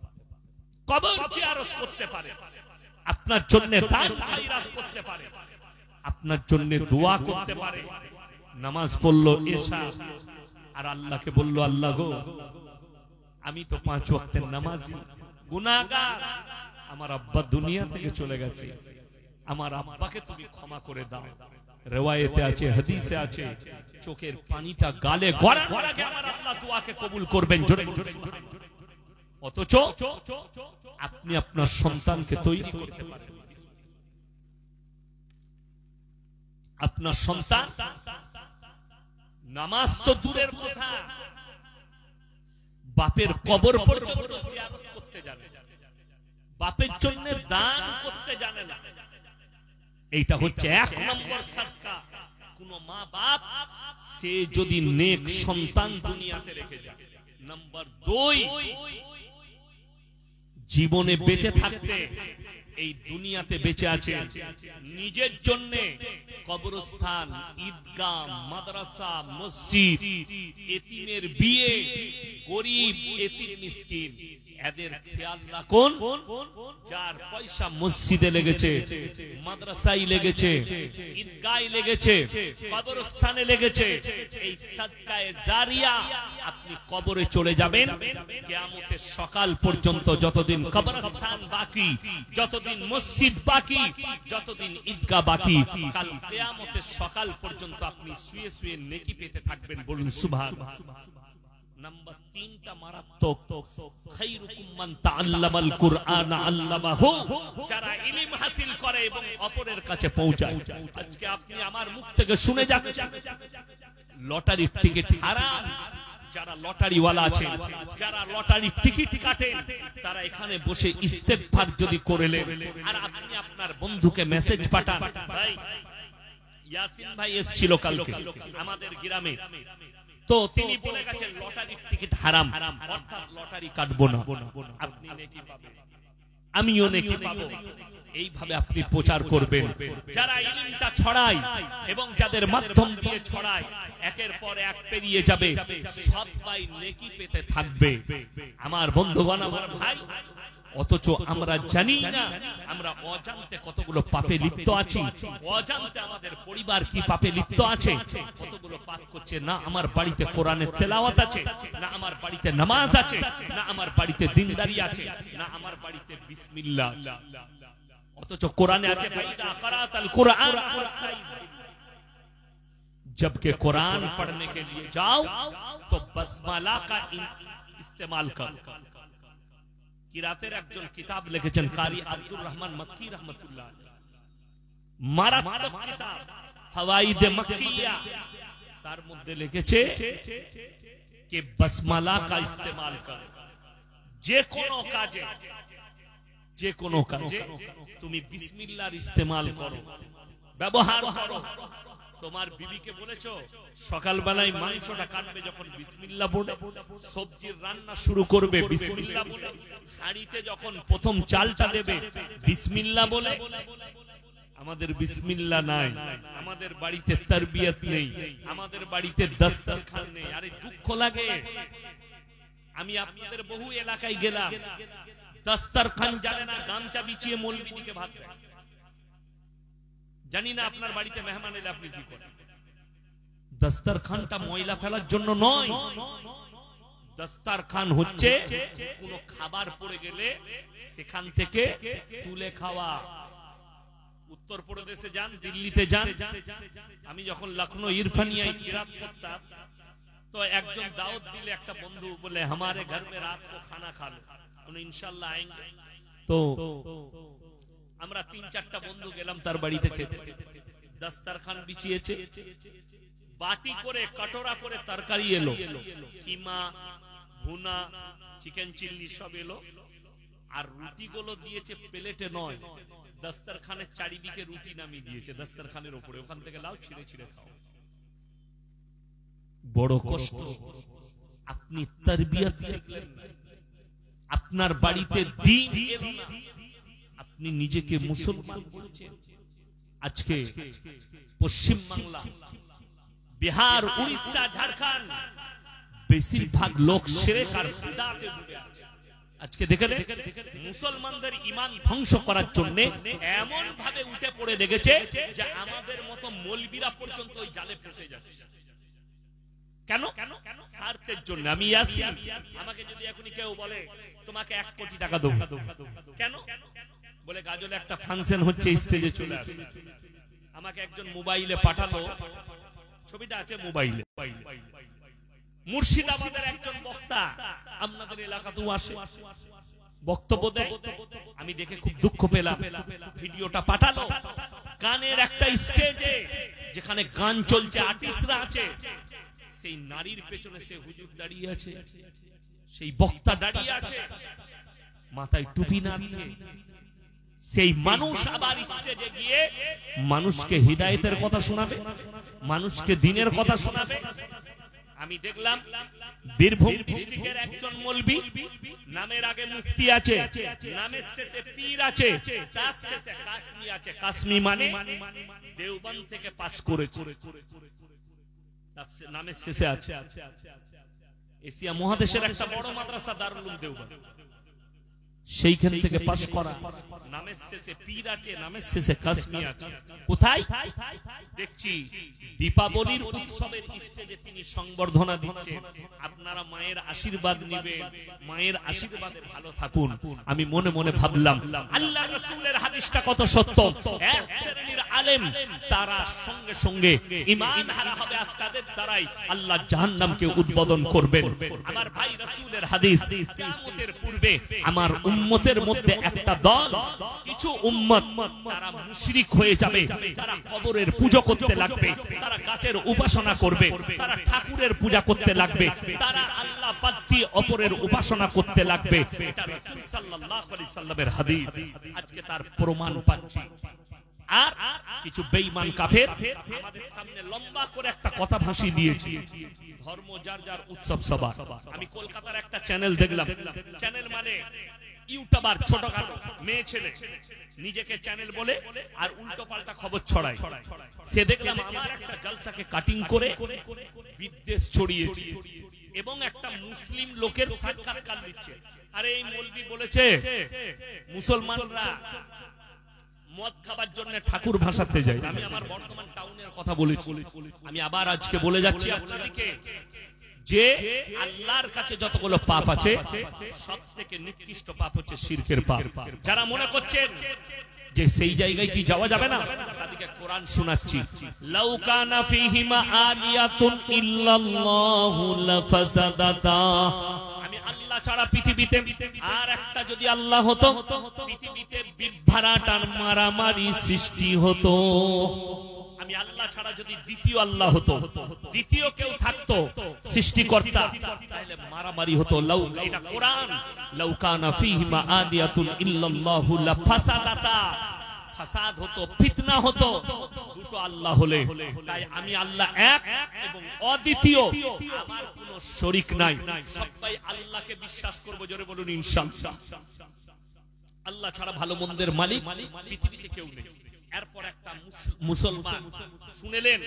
কবর জিয়ারত করতে পারে, আপনার জন্য দান খায়রাত করতে পারে, আপনার জন্য দোয়া করতে পারে। নামাজ পড়লো এশা আর আল্লাহকে বলল, আল্লাহ গো, আমি তো 5 ওয়াক্তের নামাজি, গুনাহগার, আমার আব্বা দুনিয়া থেকে চলে গেছে, আমার আব্বাকে তুমি ক্ষমা করে দাও। রিওয়ায়েতে আছে, হাদিসে আছে, চোখের পানিটা গালে গড়ানোর আগে আমার আল্লাহ দোয়াকে কবুল করবেন। জোরে বলুন সুবহানাল্লাহ। অথচ আপনি আপনার সন্তানকে তৈরি করতে পারেন। আপনার সন্তান নামাজ তো দূরের কথা, বাপের কবর পর্যন্ত জিয়ারত করতে জানে, বাপের জন্য দান করতে জানে না। এইটা হচ্ছে 1 নম্বর সাদকা। কোন মা বাপ সে যদি নেক সন্তান দুনিয়াতে রেখে যায়। নাম্বার 2, জীবনে বেঁচে থাকতে, এই দুনিয়াতে বেঁচে আছে, নিজের জন্য কবরস্থান, ঈদগাহ, মাদ্রাসা, মসজিদ, এতিমের বিয়ে, গরিব এতিম মিসকিন এদের খেয়াল রাখুন, যার পয়সা মসজিদে লেগেছে, মাদ্রাসায় লেগেছে, ঈদগাহে লেগেছে, কবরস্থানে লেগেছে, এই সাদকায়ে জারিয়া আপনি কবরে চলে যাবেন। কিয়ামতের সকাল পর্যন্ত যতদিন কবরস্থান বাকি, যতদিন মসজিদ বাকি, যতদিন ঈদগাহ বাকি, কাল কিয়ামতের সকাল পর্যন্ত আপনি শুয়ে শুয়ে নেকি পেতে থাকবেন। বলুন সুবহানাল্লাহ। নাম্বার 3টা মারাত্মক, খায়রুকুম মান তাআল্লামাল কুরআন আল্লামাহু, যারা ইলম হাসিল করে এবং অপরের কাছে পৌঁছায়। আজকে আপনি আমার মুখ থেকে শুনে যাচ্ছেন লটারির টিকিট হারাম। যারা লটারি ওয়ালা আছেন, যারা লটারি টিকিট কাটেন, তারা এখানে বসে ইস্তেগফার যদি করেলেন আর আপনি আপনার বন্ধুকে মেসেজ পাঠান, ভাই ইয়াসিন ভাই এসেছিল কালকে আমাদের গ্রামে, তো তিনি বলে গেছেন লটারির টিকিট হারাম, অর্থাৎ লটারি কাটবো না, আপনি নেকি পাবেন, আমিও নেকি পাবো। এইভাবে আপনি প্রচার করবেন। যারা ইলমটা ছড়ায় এবং যাদের মাধ্যম দিয়ে ছড়ায়, একের পর এক পেরিয়ে যাবে, সবাই নেকি পেতে থাকবে। আমার বন্ধুগণ, আমার ভাই, অথচ আমরা জানি না আমরা অজান্তে কতগুলো পাপে লিপ্ত আছি। অজান্তে আমাদের পরিবার কি পাপে লিপ্ত আছে, কতগুলো পাপ করছে। না আমার বাড়িতে কোরআনের তেলাওয়াত আছে, না আমার বাড়িতে নামাজ আছে, না আমার বাড়িতে দিনদারি আছে, না আমার বাড়িতে বিসমিল্লাহ আছে। অথচ কোরআনে আছে ফাইদা কারাতাল কুরআন ফাস্তাইজ, जबकि कुरान पढ़ने के लिए जाओ तो बसमाला का इस्तेमाल करो। কিরাতের একজন কিতাব লিখেছেন কারি আব্দুর রহমান মক্কি রহমাতুল্লাহ, মারাত্মক কিতাব ফাওয়াইদে মক্কিয়া, তার মধ্যে লিখেছে कि बसमाला का इस्तेमाल करो। যে কোনো কাজে, যে কোনো কাজে তুমি বিসমিল্লাহর ইস্তেমাল করো, ব্যবহার করো। তোমার বিবিকে বলেছো সকাল বেলায় মাংসটা কাটবে, যখন বিসমিল্লাহ বলে, সবজির রান্না শুরু করবে বিসমিল্লাহ বলে, হাঁড়িতে যখন প্রথম চালটা দেবে বিসমিল্লাহ বলে। আমাদের বিসমিল্লাহ নাই, আমাদের বাড়িতে তারবিয়ত নেই, আমাদের বাড়িতে দস্তরখান নেই। আরে দুঃখ লাগে। আমি আপনাদের বহু এলাকায় গেলাম, দস্তরখান জানে না, গামছা বিছিয়ে মৌলবীকে ভাত দেয়। জানি না আপনার বাড়িতে মেহমান এলে আপনি কি করেন। দস্তরখানটা ময়লা ফেলার জন্য নয়, দস্তরখান হচ্ছে কোন খাবার পড়ে গেলে সেখান থেকে তুলে খাওয়া। উত্তরপ্রদেশে যান, দিল্লিতে যান, আমি যখন লখনৌ ইরফানিয়ায় কিরাত করতাম, তো একজন দাওয়াত দিলে একটা বন্ধু বলে हमारे घर में रात को खाना खा लो, उन्हें इंशाल्लाह आएंगे। तो আমরা 3-4টা বন্ধু গেলাম তার বাড়িতে খেতে। দস্তরখান বিছিয়েছে, বাটি করে কটোরা করে তরকারি এলো, কিমা, ভুনা, চিকেন চিল্লি সব এলো, আর রুটিগুলো দিয়েছে প্লেটে নয়, দস্তরখানের চারিদিকে রুটি নামিয়ে দিয়েছে দস্তরখানের উপরে, ওখান থেকে লাও ছিঁড়ে ছিঁড়ে খাও। বড় কষ্ট। আপনি তারবিয়ত শিখলেন না, আপনার বাড়িতে দ্বীন এলো না, আপনি নিজেকে মুসলমান বলছেন। আজকে পশ্চিম বাংলা, বিহার, উড়িষ্যা, ঝাড়খণ্ড, বেশিরভাগ লোক শিরক আর বিদআতে ডুবে আছে। আজকে দেখেন মুসলমানদের ঈমান ধ্বংস করার জন্য এমন ভাবে উঠে পড়ে লেগেছে যে আমাদের মতো মৌলবীরা পর্যন্ত ওই জালে ফেসে যাচ্ছে। কেন? স্বার্থের জন্য। আমি ইয়াসিন, আমাকে যদি এখনই কেউ বলে তোমাকে 1 কোটি টাকা দেব, কেন? বলে গাজলে একটা ফাংশন হচ্ছে, স্টেজে চলে আসবে। আমাকে একজন মোবাইলে পাঠালো, ছবিটা আছে মোবাইলে, মুর্শিদাবাদের একজন বক্তা আপনাদের এলাকাতেও আসে, বক্তব্য দেয়। আমি দেখে খুব দুঃখ পেলাম, ভিডিওটা পাঠালো। গানের একটা স্টেজে যেখানে গান চলছে, আর্টিস্টরা আছে, সেই নারীর পেছনে সে হুজুর দাঁড়িয়ে আছে, সেই বক্তা দাঁড়িয়ে আছে, মাথায় টুপি না দিয়ে। সেই মানুষ আবার স্টেজে গিয়ে মানুষকে হিদায়েতের কথা শোনাবে, মানুষকে দ্বীনের কথা শোনাবে। আমি দেখলাম বীরভূম ডিস্ট্রিক্টের একজন মৌলবী, নামের আগে মুফতি আছে, নামের শেষে পীর আছে, তার শেষে কাসমি আছে। কাসমি মানে দেওবন্দ থেকে পাস করেছে, তার নামের শেষে আছে। এশিয়া মহাদেশের একটা বড় মাদ্রাসা দারুল উলুম দেওবন্দ, সেইখান থেকে পাস করা। নামের শেষে পীর আছে, নামের শেষে কাশ্মী আছে। কোথায় দেখছি দীপাবলির উৎসবের স্টেজে তিনি সংবর্ধনা দিচ্ছেন। আপনারা মায়ের আশীর্বাদ নেবেন, মায়ের আশীর্বাদে ভালো থাকুন। আমি মনে মনে ভাবলাম আল্লাহ রাসূলের হাদিসটা কত সত্য। এক শ্রেণীর আলেম তারা সঙ্গে সঙ্গে ঈমান হারা হবে, আর তাদের দ্বারাই আল্লাহ জাহান্নামকে উদ্বোধন করবেন। আমার ভাই, রাসূলের হাদিস, কিয়ামতের পূর্বে আমার উম্মতের মধ্যে একটা দল, কিছু উম্মত তারা মুশরিক হয়ে যাবে, তারা কবরের পূজা করতে লাগবে, তারা গাছের উপাসনা করবে, তারা ঠাকুরের পূজা করতে লাগবে, তারা আল্লাহ বাদ দিয়ে অপরের উপাসনা করতে লাগবে। এটা রাসূল সাল্লাল্লাহু আলাইহি সাল্লামের হাদিস। আজকে তার প্রমাণ পাচ্ছি। আর কিছু বেঈমান কাফের আমাদের সামনে লম্বা করে একটা কথা ভাসিয়ে দিয়েছে, ধর্ম যার যার, উৎসব সবার। আমি কলকাতার একটা চ্যানেল দেখলাম, চ্যানেল মানে ইউটিউবার, ছোটখাটো মেয়ে ছেলে নিজেকে চ্যানেল বলে আর উল্টো পাল্টা খবর ছড়ায়। সে দেখলাম আমার একটা জলসাকে কাটিং করে বিদ্বেষ ছড়িয়েছে এবং একটা মুসলিম লোকের সাক্ষাৎকার দিচ্ছে। আরে এই মৌলবি বলেছে মুসলমানরা মদ খাবার জন্য ঠাকুর ভাসাতে যায়। আমি আমার বর্তমান টাউনের কথা বলেছি, আমি আবার আজকে বলে যাচ্ছি আপনাদেরকে যে আল্লাহর কাছে যতগুলো পাপ আছে সব থেকে নিকৃষ্ট পাপ হচ্ছে শিরকের পাপ। যারা মনে করছেন যে সেই জায়গায় কি যাওয়া যাবে না, তাদেরকে কোরআন শোনাচ্ছি। লাউ কানা ফীহিমা আলিয়াতুন ইল্লাল্লাহু লাফাসাদাতা। আমি আল্লাহ ছাড়া পৃথিবীতে আর একটা যদি আল্লাহ হতো, পৃথিবীতে বিভ্রাট আর মারামারি সৃষ্টি হতো। আমি আল্লাহ ছাড়া যদি দ্বিতীয় আল্লাহ হতো, দ্বিতীয় কেউ থাকতো সৃষ্টিকর্তা, তাহলে মারামারি হতো। লাউ, এটা কোরআন, লাউ কানা ফীহিমা আলিয়াতুন ইল্লাল্লাহু লাফাসাদাতা। ফাসাদ হতো, ফিতনা হতো দুটো আল্লাহ হলে। তাই আমি আল্লাহ এক এবং অদ্বিতীয়, আমার কোনো শরীক নাই। সবাই আল্লাহকে বিশ্বাস করব, জোরে বলুন ইনশাআল্লাহ। আল্লাহ ছাড়া ভালো মন্দের মালিক পৃথিবীতে কেউ নেই। এরপর একটা মুসলমান শুনেলেন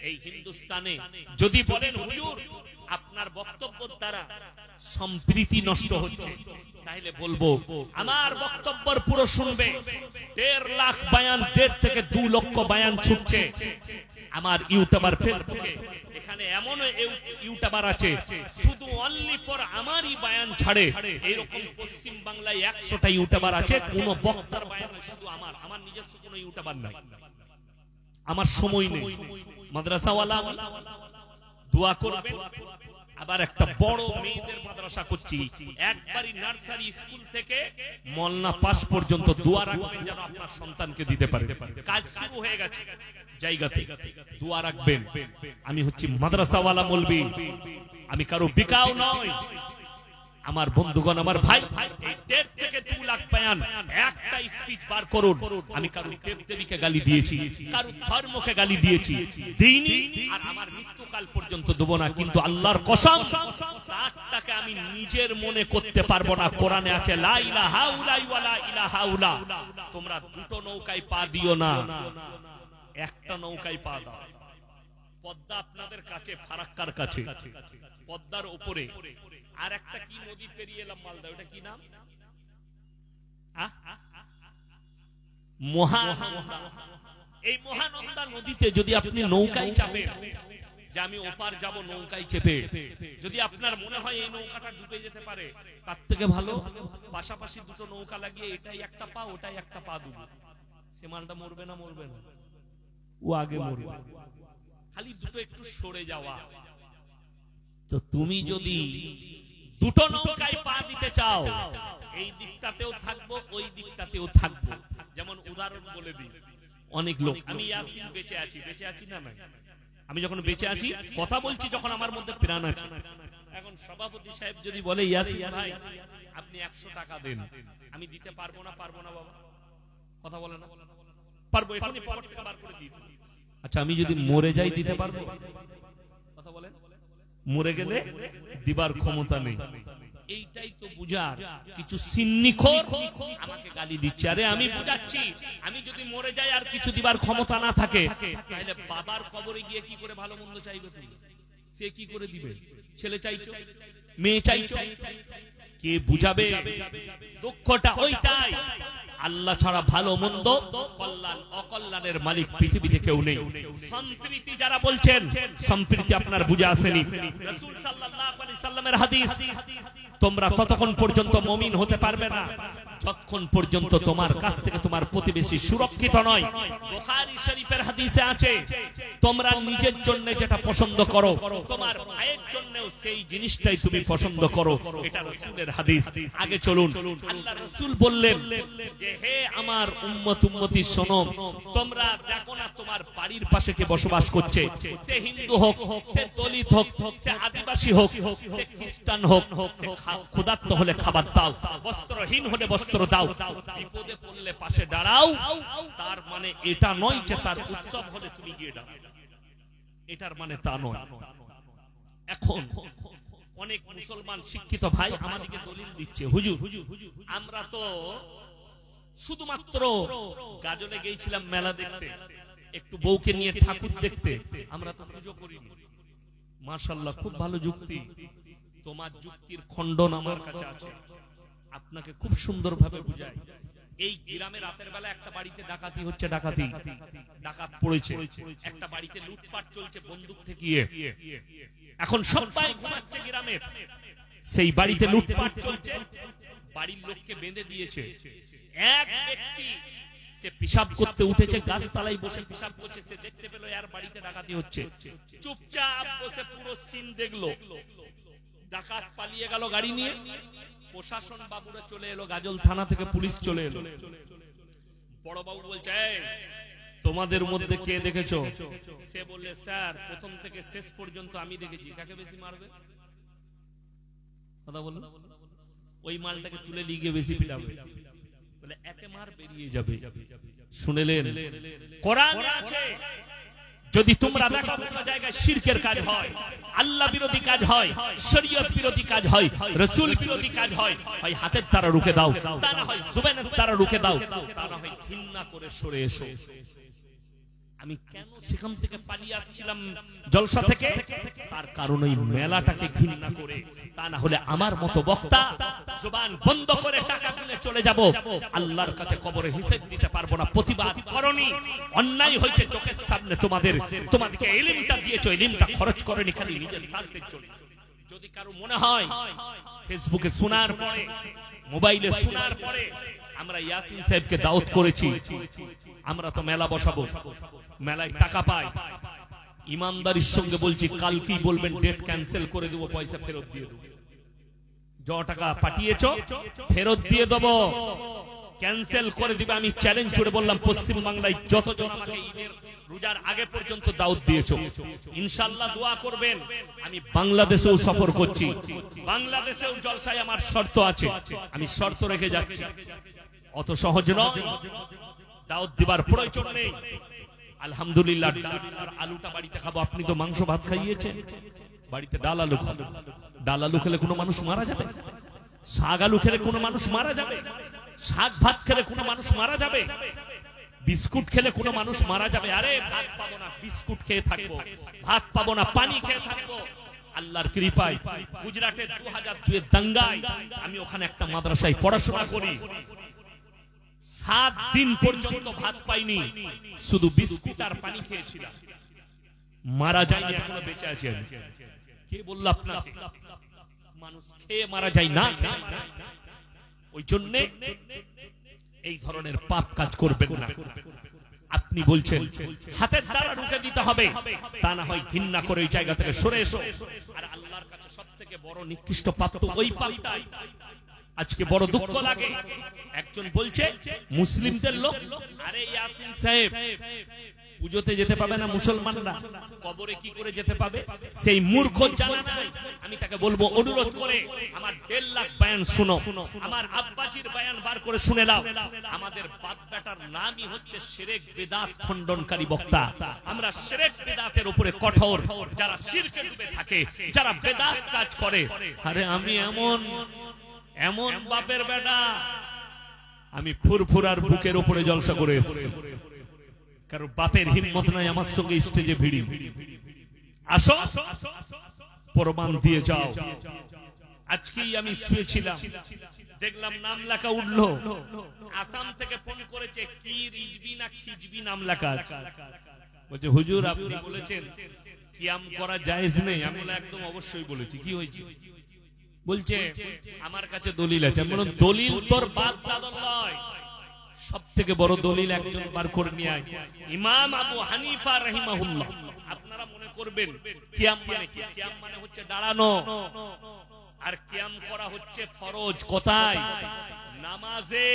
এই হিন্দুস্তানে যদি বলেন হুজুর আপনার বক্তব্যের দ্বারা সম্প্রীতি নষ্ট হচ্ছে, তাহলে বলবো আমার বক্তব্যের পুরো শুনবে। 1.5 লাখ বয়ান, 1.5 থেকে 2 লক্ষ বয়ান ছুটছে আমার ইউটিউবার ফেসবুকে। এখানে এমন ইউটিউবার আছে শুধু অনলি ফর আমারই বয়ান ছাড়ে। এরকম পশ্চিম বাংলায় 100টা ইউটিউবার আছে, কোন বক্তার বয়ান শুধু আমার, আমার নিজস্ব কোনো ইউটিউবার নাই। আমার সময় নেই। মাদ্রাসাওয়ালা দোয়া করবেন। আবার একটা বড় মেয়েদের মাদ্রাসা করছি, একবারই নার্সারি স্কুল থেকে মলনা পাস পর্যন্ত দোয়া রাখবেন যেন আপনার সন্তানকে দিতে পারে। কাজ শুরু হয়ে গেছে জায়গাতে, দোয়া রাখবেন। আমি হচ্ছি মাদ্রাসাওয়ালা মৌলবি, আমি কারো বিকাও নয়। আমার বন্ধুগণ, আমার ভাই, এই 1.5 থেকে 2 লাখ বয়ান, একটা স্পিচ বার করুন। আমি কারো দেবদেবীকে গালি দিয়েছি, কারো ধর্মকে গালি দিয়েছি, দিইনি, আর আমার মৃত্যুকাল পর্যন্ত দেব না। কিন্তু আল্লাহর কসম, তারটাকে আমি নিজের মনে করতে পারবো না। কোরআনে আছে লা ইলাহা ইল্লাল্লাহ ওয়া লা ইলাহা ইল্লা। তোমরা দুটো নৌকায় পা দিও না, একটা নৌকায় পা দাও। পদ্মা আপনাদের কাছে, ফারাক্কার কাছে, পদ্মার উপরে আর একটা কি নদী পেরিয়ে এলাম মালদা, ওটা কি নাম? মহানন্দা। এই মহানন্দা নদীতে যদি আপনি নৌকায় চাপেন, যে আমি ওপার যাব নৌকায় চেপে, যদি আপনার মনে হয় এই নৌকাটা ডুবে যেতে পারে, তার থেকে ভালো পাশাপাশি দুটো নৌকা লাগিয়ে এটাই একটা পা, ওটাই একটা পা দেবো। সে মালটা মরবে না? মরবে না, ও আগে মরবে। খালি দুটো একটু সরে যাওয়া। তো তুমি যদি দুটো নৌকায় পা দিতে চাও, এই দিকটাতেও থাকবো, ওই দিকটাতেও থাকবো। যেমন উদাহরণ বলে দিই, অনেক লোক, আমি ইয়াসিন বেঁচে আছি, বেঁচে আছি না নাই? আমি যখন বেঁচে আছি কথা বলছি, যখন আমার মধ্যে প্রাণ আছে। এখন সভাপতি সাহেব যদি বলে ইয়াসিন ভাই আপনি 100 টাকা দেন, আমি দিতে পারবো না? পারবো না বাবা, কথা বলে না? পারবো, এখনই পকেট থেকে বার করে দিই। আচ্ছা আমি যদি মরে যাই দিতে পারবো? কথা বলেন। মরে গেলে দিবার ক্ষমতা নেই। এইটাই তো বুঝার। কিছু সিন্নিখোর আমাকে গালি দিচ্ছে। আরে আমি বুঝাচ্ছি, আমি যদি মরে যাই আর কিছু দিবার ক্ষমতা না থাকে, তাহলে বাবার কবরে গিয়ে কি করে ভালো মন্দ চাইবে? তুমি সে কি করে দিবে? ছেলে চাইছো, মেয়ে চাইছো, কে বুঝাবে? দুঃখটা ওইটাই, আল্লাহ ছাড়া ভালো মন্দ কল্যাণ অকল্যাণের মালিক পৃথিবীতে কেউ নেই। সম্প্রীতি যারা বলছেন, সম্প্রীতি আপনার বুঝে আসেনি। রাসূল সাল্লাল্লাহু আলাইহি সাল্লামের হাদিস, তোমরা ততক্ষণ পর্যন্ত মুমিন হতে পারবে না যতক্ষণ পর্যন্ত তোমার কাছ থেকে তোমার প্রতিবেশী সুরক্ষিত নয়। বুখারী শরীফের হাদিসে আছে, তোমরা নিজের জন্য যেটা পছন্দ করো তোমার ভাইয়ের জন্যও সেই জিনিসটাই তুমি পছন্দ করো। এটা রাসূলের হাদিস। আগে চলুন, আল্লাহ রাসূল বললেন যে হে আমার উম্মতি শোনো, তোমরা দেখো না তোমার বাড়ির পাশে কে বসবাস করছে, সে হিন্দু হোক, সে দলিত হোক, সে আদিবাসী হোক, সে খ্রিস্টান হোক, সে ক্ষুধার্ত হলে খাবার দাও, বস্ত্রহীন হলে বস্ত্র দাও, বিপদে পড়লে পাশে দাঁড়াও। তার মানে এটা নয় যে তার উৎসব হলে তুমি গিয়ে দাঁড়াও, এটার মানে তা নয়। এখন অনেক মুসলমান শিক্ষিত ভাই আমাদেরকে দলিল দিচ্ছে, হুজুর আমরা তো শুধুমাত্র গাজলে গিয়েছিলাম মেলা দেখতে, একটু বউকে নিয়ে ঠাকুর দেখতে, আমরা তো পুজো করিনি। মাশাআল্লাহ, খুব ভালো যুক্তি, তোমার যুক্তির খণ্ডন আমার কাছে আছে, আপনাকে খুব সুন্দরভাবে বুঝাই। এই গ্রামে রাতের বেলা একটা বাড়িতে ডাকাতি হচ্ছে, ডাকাত পড়েছে, একটা বাড়িতে লুটপাট চলছে বন্দুক ঠেকিয়ে। এখন সবাই ঘুমাচ্ছে গ্রামের, সেই বাড়িতে লুটপাট চলছে, বাড়ির লোককে বেঁধে দিয়েছে। এক ব্যক্তি সে পেশাব করতে উঠেছে, গাছতলায় বসে পেশাব করছে, সে দেখতে পেল আর বাড়িতে ডাকাতি হচ্ছে, চুপচাপ বসে পুরো সিন দেখলো। ডাকাত পালিয়ে গেল গাড়ি নিয়ে, প্রশাসন বাবুরা চলে এলো, গাজল থানা থেকে পুলিশ চলে এলো। বড় বাবু বলছে, তোমাদের মধ্যে কে দেখেছো? সে বললে, স্যার প্রথম থেকে শেষ পর্যন্ত আমি দেখেছি। কাকে বেশি মারবে? কথা বলুন, ওই মালটাকে তুলে লিগে বেশি পিটাবে, বলে একে মার বেরিয়ে যাবে। শুনলেন, কোরআনে আছে যদি তোমরা দেখো কোন জায়গায় শিরকের কাজ হয়, আল্লাহ বিরোধী কাজ হয়, শরীয়ত বিরোধী কাজ হয়, রাসূল বিরোধী কাজ হয়, হয় হাতের দ্বারা রুখে দাও, তা না হয় জুবানের দ্বারা রুখে দাও, তা না হয় ঘৃণা করে সরে এসো। আমি কেন সেখান থেকে পালিয়ে আসছিলাম জলসা থেকে? তার কারণ ওই মেলাটাকে ঘৃণা করে। তা না হলে আমার মতো বক্তা জবান বন্ধ করে টাকা গুনে চলে যাব, আল্লাহর কাছে কবরে হিসাব দিতে পারবো না। প্রতিবাদ করনি, অন্যায় হয়েছে চোখের সামনে, তোমাদেরকে ইলমটা দিয়েছো, ইলমটা খরচ করেনি খালি নিজের স্বার্থের জন্য। যদি কারো মনে হয় ফেসবুকে শোনার পরে, মোবাইলে শোনার পরে আমরা ইয়াসিন সাহেবকে দাওয়াত করেছি, আমরা তো মেলা বসাবো, মেলায় টাকা পাই, ইমানদারির সঙ্গে বলছি কালকেই বলবেন ডেট ক্যান্সেল করে দেবো, পয়সা ফেরত দিয়ে দেবো। যত টাকা পাঠিয়েছ ফেরত দিয়ে দেবো, ক্যান্সেল করে দিবে। আমি চ্যালেঞ্জ করে বললাম, পশ্চিম বাংলায় যতজন আমাকে ঈদের রোজার আগে পর্যন্ত দাওয়াত দিয়েছো, ইনশাআল্লাহ দোয়া করবেন। আমি বাংলাদেশেও সফর করছি, বাংলাদেশেও জলসায় আমার শর্ত আছে, আমি শর্ত রেখে যাচ্ছি। অত সহজ নয়, দাওয়াত দিবার প্রয়োজন নেই। আলহামদুলিল্লাহ, ডাল আর আলুটা বাড়িতে খাবো। আপনি তো মাংস ভাত খাইয়েছেন, বাড়িতে ডাল আলু খাবো। ডাল আলু খেলে কোনো মানুষ মারা যাবে? শাক আলু খেলে কোনো মানুষ মারা যাবে? শাক ভাত খেলে কোনো মানুষ মারা যাবে? বিস্কুট খেলে কোনো মানুষ মারা যাবে? আরে ভাত পাবো না, বিস্কুট খেয়ে থাকবো, ভাত পাবো না, পানি খেয়ে থাকবো। আল্লাহর কৃপায় গুজরাটের 2002 এর দাঙ্গায় আমি ওখানে একটা মাদ্রাসায় পড়াশোনা করি। 7 দিন পর্যন্ত ভাত পাইনি, শুধু বিস্কুট আর পানি খেয়েছিলাম। মারা যায়নি, এখনো বেঁচে আছেন। কে বলল আপনাকে? মানুষ খেয়ে মারা যায় না। ওই জন্য এই ধরনের পাপ কাজ করবেন না। আপনি বলছেন হাতের দ্বারা রুখে দিতে হবে, তা না হয় ঘৃণা করে ওই জায়গা থেকে সরে এসো। আর আল্লাহর কাছে সবথেকে বড় নিকৃষ্ট পাপ তো ওই পাপটাই। আজকে বড় দুঃখ লাগে, একজন বলছে মুসলিমদের লোক, আরে ইয়াসিন সাহেব পুজোতে যেতে পাবে না মুসলমানরা, কবরে কি করে যেতে পাবে? সেই মূর্খ জানা নাই। আমি তাকে বলবো অনুরোধ করে আমার 1.5 লাখ বয়ান শুনো, আমার আব্বাজির বয়ান বার করে শুনে নাও। আমাদের বাপ বেটার নামই হচ্ছে শিরক বিদআত খণ্ডনকারী বক্তা। আমরা শিরক বিদআতের উপরে কঠোর, যারা শিরকে ডুবে থাকে, যারা বিদআত কাজ করে। আরে আমি এমন বাপের বেটা, আমি ফুরফুরার বুকের উপরে জলসা করে এসেছি, কারণ বাপের হিম্মত নাই আমার সঙ্গে স্টেজে ভিড়ি। আসো প্রমাণ দিয়ে যাও। আজকেই আমি শুয়েছিলাম, দেখলাম নাম লেখা উঠলো, আসাম থেকে ফোন করেছে, কি রিজবি না খিজবি নাম লেখা আছে। বলছে হুজুর আপনি বলেছেন কিয়াম করা জায়েজ নেই। আমি বললাম একদম অবশ্যই বলেছি, কি হয়েছে? বলছে আমার কাছে দলিল আছে। আমি বললাম দলিল তোর বাপ দাদার নয়, সব থেকে বড় দলিল একজন বার করে নিয়ে আয়, ইমাম আবু হানিফা রাহিমাহুল্লাহ। আপনারা মনে করবেন কিয়াম মানে কি? কিয়াম মানে হচ্ছে দাঁড়ানো, আর কিয়াম করা হচ্ছে ফরজ। কোথায়? নামাজে।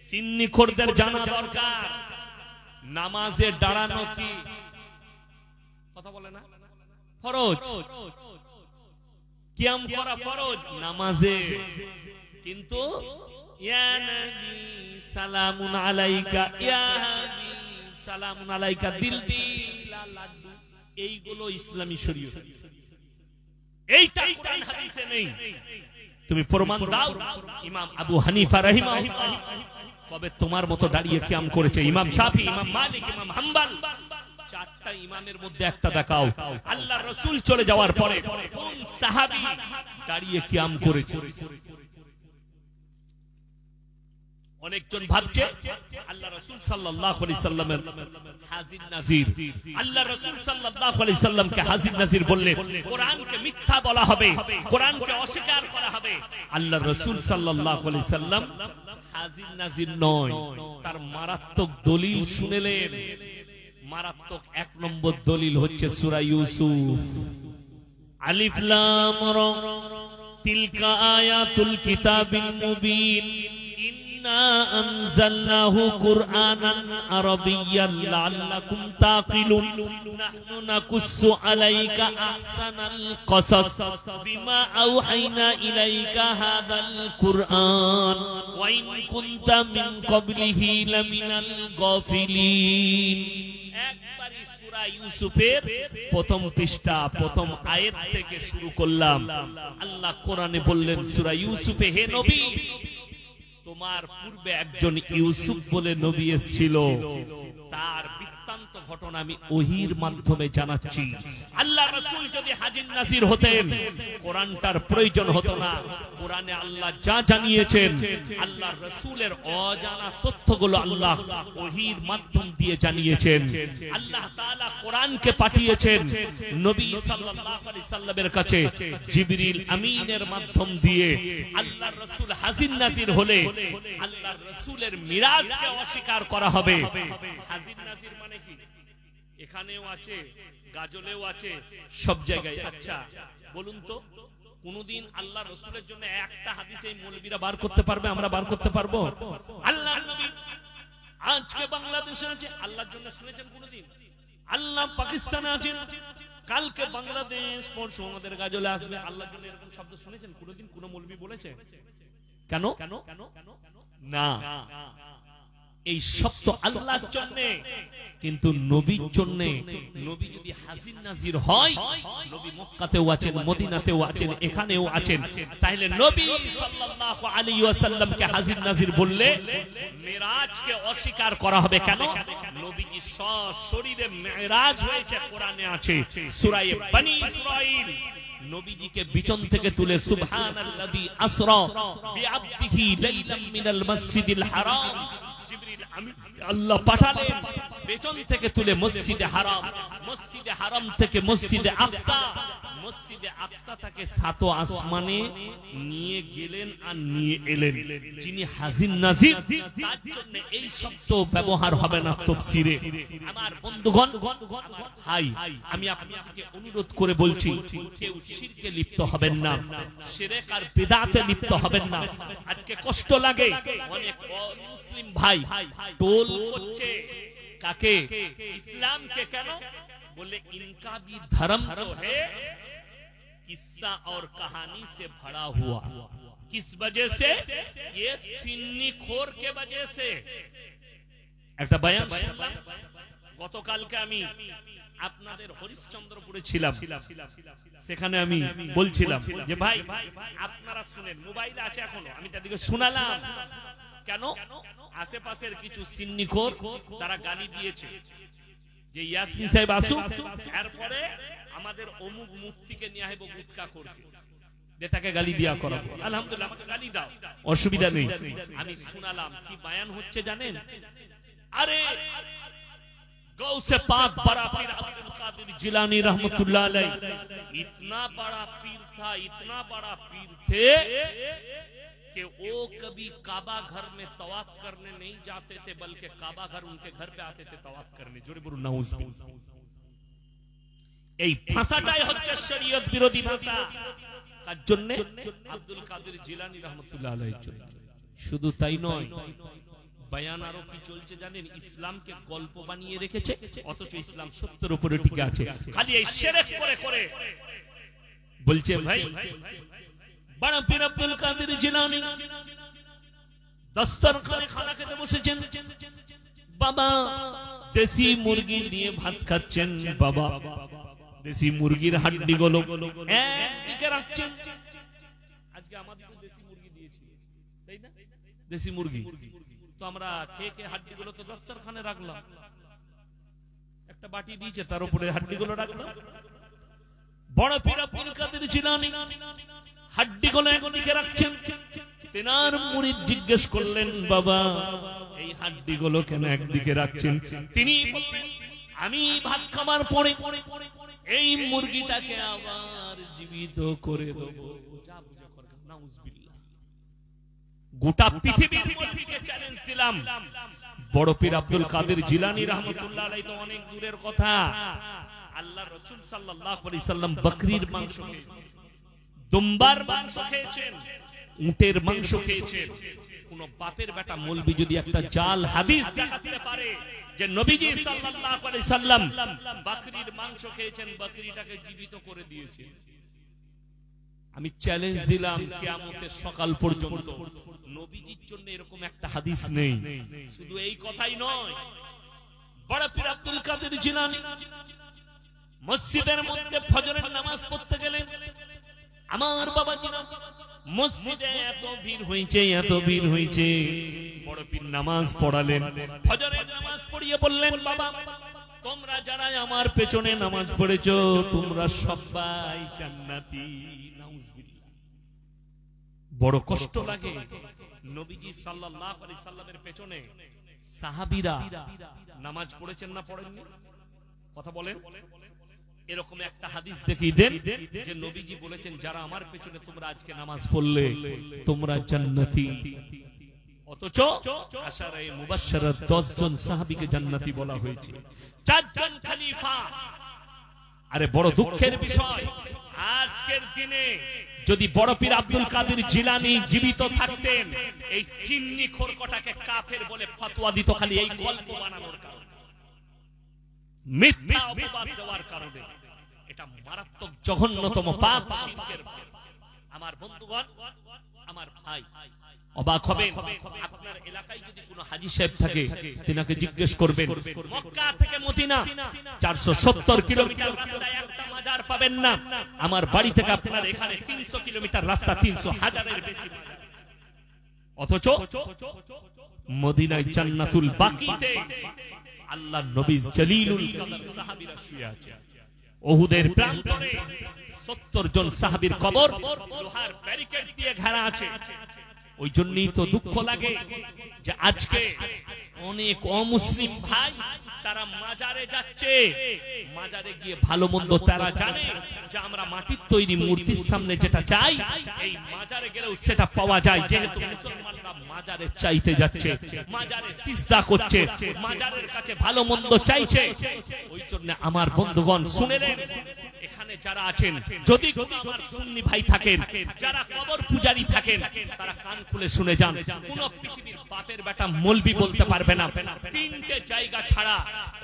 সিন্নিখোরদের জানা দরকার নামাজে দাঁড়ানো কি কথা বলে না, ফরজ। কিয়াম করা ফরজ নামাজে। কিন্তু ইয়া নবী সালামুন আলাইকা, ইয়া হাবিব সালামুন আলাইকা, দিল দিলা লাড্ডু, এইগুলো ইসলামী শরীয়ত। এইটা কোরআন হাদিসে নেই। তুমি প্রমাণ দাও। ইমাম আবু হানিফা রাহিমাহুল্লাহ কবে তোমার মতো দাঁড়িয়ে কিয়াম করেছে? ইমাম শাফি, ইমাম মালিক, ইমাম হাম্বল, চারটা ইমামের মধ্যে একটা দেখাও। আল্লাহর রাসূল চলে যাওয়ার পরে কোন সাহাবী দাঁড়িয়ে কিয়াম করেছে? অনেকজন ভাবছে আল্লাহ রাসূল সাল্লাল্লাহু আলাইহি সাল্লামের হাজির নাজির, আল্লাহ রাসূল সাল্লাল্লাহু আলাইহি সাল্লামকে হাজির নাজির বললে কোরআনকে মিথ্যা বলা হবে, কোরআনকে অস্বীকার করা হবে। আল্লাহ রাসূল সাল্লাল্লাহু আলাইহি সাল্লাম হাজির নাজির নয়, তার মারাত্মক দলিল শুনেলেন। মারাত্মক এক নম্বর দলিল হচ্ছে সূরা ইউসুফ, আলিফ লাম রা তিলকা আয়াতুল কিতাবিল মুবিন ইন্না আনজালনাহু কুরআনান আরাবিয়্যান লাআল্লাকুম তাকিলুন নাহনু নাকুসসু আলাইকা আহসানাল কসাস বিমা আওহাইনা ইলাইকা হাযাল কুরআন ওয়া ইন কুনতা মিন ক্বাবলিহি লামিনাল গাফিলিন। একবারই সূরা ইউসুফের প্রথম পৃষ্ঠা প্রথম আয়াত থেকে শুরু করলাম। আল্লাহ কোরআনে বললেন সূরা ইউসুফে, হে নবী তোমার পূর্বে একজন ইউসুফ বলে নবী এসেছিল, তার বৃত্তান্ত ঘটনা আমি ওহীর মাধ্যমে জানাচ্ছি। আল্লাহ রাসূল যদি হাজির নাজির হতেন কোরআনটার প্রয়োজন হতো না। কোরআনে আল্লাহ যা জানিয়েছেন, আল্লাহ রাসূলের অজানা তথ্যগুলো আল্লাহ ওহীর মাধ্যম দিয়ে জানিয়েছেন। আল্লাহ তাআলা কোরআনকে পাঠিয়েছেন নবী সাল্লাল্লাহু আলাইহি সাল্লামের কাছে জিবরিল আমিনের মাধ্যম দিয়ে। আল্লাহর রাসূল হাজির নাজির হলে আল্লাহর রাসূলের মিরাজকে অস্বীকার করা হবে। হাজির নাজির মানে কি? এখানেও আছে, গাজলেও আছে, সব জায়গায়। আচ্ছা বলুন তো, কোনদিন আল্লাহ রাসূলের জন্য একটা হাদিস এই মৌলবীরা বার করতে পারবে? আমরা বার করতে পারবো? আল্লাহর নবী আজকে বাংলাদেশে আছে, আল্লাহর জন্য শুনেছেন কোনদিন? আল্লাহ পাকিস্তানে আছেন, কালকে বাংলাদেশ, পরশু আমাদের গাজলে আসবে, আল্লাহর জন্য এরকম শব্দ শুনেছেন কোনদিন? কোন মৌলবী বলেছে? কেন না? এই শব্দ আল্লাহর জন্য, কিন্তু নবীর জন্য। নবী যদি হাজির নাজির হয়, নবী মক্কাতেও আছেন, মদিনাতেও আছেন, এখানেও আছেন, তাহলে নবী সাল্লাল্লাহু আলাইহি ওয়াসাল্লামকে হাজির নাজির বললে মিরাজকে অস্বীকার করা হবে। কেন? নবীজি সশরীরে মিরাজ হয়েছে, কোরআনে আছে সূরা বনী ইসরাঈল। নবীজিকে বিছন থেকে তুলে সুবহানাল্লাযী আসরা বিআবদিহি লাইলাম মিনাল মাসজিদিল হারাম, জিবরিল আমিন আল্লাহ পাঠালেন বিছন থেকে তুলে মসজিদে হারাম, মসজিদে হারাম থেকে মসজিদে আকসা, মসজিদে আকসা থেকে সাত আসমানে নিয়ে গেলেন আর নিয়ে এলেন। যিনি হাজির নাজির তার জন্য এই শব্দ ব্যবহার হবে না তাফসীরে। আমার বন্ধুগণ, আমার ভাই, আমি আপনাদেরকে অনুরোধ করে বলছি, কেউ শিরকে লিপ্ত হবেন না, শিরক আর বিদআতে লিপ্ত হবেন না। আজকে কষ্ট লাগে, অনেক মুসলিম ভাই টোল করছে কাকে? ইসলামকে। কেন? बोले इनका भी धर्म जो है किस्सा और कहानी से भरा हुआ। किस वजह से? ये सुन्नी खोर के वजह से। একটা বয়ান শুনলাম গতকালকে, আমি আপনাদের হরিশ্চন্দ্রপুরে ছিলাম, সেখানে আমি বলছিলাম যে ভাই আপনারা শুনেন, মোবাইলে আছে এখনো, আমি তাদেরকে শোনালাম। কেন? আশেপাশের কিছু সুন্নিখোর তারা গালি দিয়েছে যে ইয়াসিন সাহেব আসুক, এরপরে আমাদের অমুক মুফতিকে নিয়ে আসবো গুটকা করবে। নেতাকে গালি দিয়া করাবো, আলহামদুলিল্লাহ আমাকে গালি দাও, অসুবিধা নেই। আমি শোনালাম, কি বায়ান হচ্ছে জানেন? আরে गौसे पाक बड़ा पीर अब्दुल कादिर जिलानी रहमतुल्लाह अलैह इतना बड़ा पीर था, इतना बड़ा पीर थे कि वो कभी काबा घर में तवाफ करने नहीं जाते थे, बल्कि काबा घर उनके घर पे आते थे तवाफ करने। जोरे बोलो नाउज बिल्लाह। এই ভাষাটাই হচ্ছে শরীয়ত বিরোধী ভাষা। কার জন্য? আব্দুল কাদের জিলানী রাহমাতুল্লাহ আলাইহির জন্য। শুধু তাই নয়, বয়ান আরো কি চলছে জানেন? ইসলামকে গল্প বানিয়ে রেখেছে, অথচ ইসলাম সত্যের উপরে টিকে আছে। খালি এই শিরক করে করে বলছে ভাই বড় পীর আব্দুল কাদের জিলানী দস্তরখানে খানা খেতে বসেছেন, বাবা দেশি মুরগি নিয়ে ভাত খাচ্ছেন, বাবা দেশি মুরগির হাড্ডি গুলো একদিকে রাখছেন। আজকে আমাদের দেশি মুরগি দিয়েছি, তাই না? দেশি মুরগি তো আমরা খেয়ে খেয়ে হাড্ডি গুলো তো দস্তরখানে রাখলাম, একটা বাটি দিয়েছে তার উপরে হাড্ডি গুলো রাখলাম। বড় পীর আব্দুল কাদের জিলানী হাড্ডি গুলো একদিকে রাখছেন। তেনার মুরিদ জিজ্ঞেস করলেন, বাবা এই হাড্ডি গুলো কেন একদিকে রাখছেন? তিনি বললেন, আমি ভাত খাবার পরে এই মুরগিটাকে আবার জীবিত করে দেব। যা বুঝা করে নাউজুবিল্লাহ। গোটা পৃথিবীর মৌলবীকে চ্যালেঞ্জ দিলাম, বড় পীর আব্দুল কাদের জিলানী রাহমাতুল্লাহ আলাইহি তো অনেক দূরের কথা, আল্লাহর রাসূল সাল্লাল্লাহু আলাইহি সাল্লাম বকরির মাংস খেয়েছেন, দুম্বার মাংস খেয়েছেন, উটের মাংস খেয়েছেন। কোন বাপের বেটা মৌলবী যদি একটা জাল হাদিস দেখাতে পারে যে নবীজি সাল্লাল্লাহু আলাইহি সাল্লাম বকরির মাংস খেয়েছেন, বকরিটাকে জীবিত করে দিয়েছেন, আমি চ্যালেঞ্জ দিলাম কিয়ামতের সকাল পর্যন্ত নবীজির জন্য এরকম একটা হাদিস নেই। শুধু এই কথাই নয়, বড় পীর আব্দুল কাদের জিলানী মসজিদের মধ্যে ফজরের নামাজ পড়তে গেলেন, আমার বাবা জিনা মসজিদে এত ভিড় হয়েছে, এত ভিড় হয়েছে, বড় পীর নামাজ পড়ালেন। ফজরের নামাজ পড়িয়ে বললেন, বাবা তোমরা যারা আমার পেছনে নামাজ পড়েছো তোমরা সবাই জান্নাতি। নাউজুবিল্লাহ। বড় কষ্ট লাগে। নবীজি সাল্লাল্লাহু আলাইহি সাল্লামের পেছনে সাহাবীরা নামাজ পড়েছেন না পড়েননি? কথা বলেন। এরকম একটা হাদিস দেখিয়ে দেন যে নবীজি বলেছেন যারা আমার পেছনে তোমরা আজকে নামাজ পড়লে তোমরা জান্নাতি। অথচ আশারে মুবাশশারাত 10 জন সাহাবীকে জান্নাতি বলা হয়েছে, 4 জন খলিফা। আরে বড় দুঃখের বিষয়, আজকের দিনে যদি বড় পীর আব্দুল কাদের জিলানী জীবিত থাকতেন, এই সিন্নি খোরকটাকে কাফের বলে ফতোয়া দিত খালি এই গল্প বানানোর কারণে, মিথ্যা অপবাদ দেওয়ার কারণে। এটা মারাত্মক জঘন্যতম পাপ, শিরকের পাপ। আমার বন্ধুগণ, আমার ভাই, অবাক হবেন, আপনার এলাকায় যদি কোনো হাজী সাহেব থাকে তিনাকে জিজ্ঞেস করবেন, মক্কা থেকে মদিনা 470 কিলোমিটার রাস্তায় একটা মাজার পাবেন না। আমার বাড়ি থেকে আপনার এখানে 300 কিলোমিটার রাস্তা, 300 হাজারের বেশি মাজার। অথচ মদিনায় জান্নাতুল বাকিতে আল্লাহ নবী জলিলুল কদর সাহাবীরা শুয়ে আছে। উহুদের প্রান্তরে 70 জন সাহাবীর কবর লোহার ব্যারিকেড দিয়ে ঘেরা আছে। ওই জন্যই তো দুঃখ লাগে যে আজকে অনেক অমুসলিম ভাই তারা মাজারে যাচ্ছে, মাজারে গিয়ে ভালো মন্দ তারা জানে যে আমরা মাটির তৈরি মূর্তির সামনে যেটা চাই এই মাজারে গেলেও সেটা পাওয়া যায়। যেহেতু মুসলমানরা মাজারে চাইতে যাচ্ছে, মাজারে সিজদা করছে, মাজারের কাছে ভালো মন্দ চাইছে, ওই জন্য আমার বন্ধুগণ শুনেলেন, এখানে যারা আছেন যদি কোনো আমার সুন্নি ভাই থাকেন, যারা কবর পূজারী থাকেন, তারা কান খুলে শুনে যান, কোন পৃথিবীর বাপের বেটা মৌলবি বলতে পারবে না 3টে জায়গা ছাড়া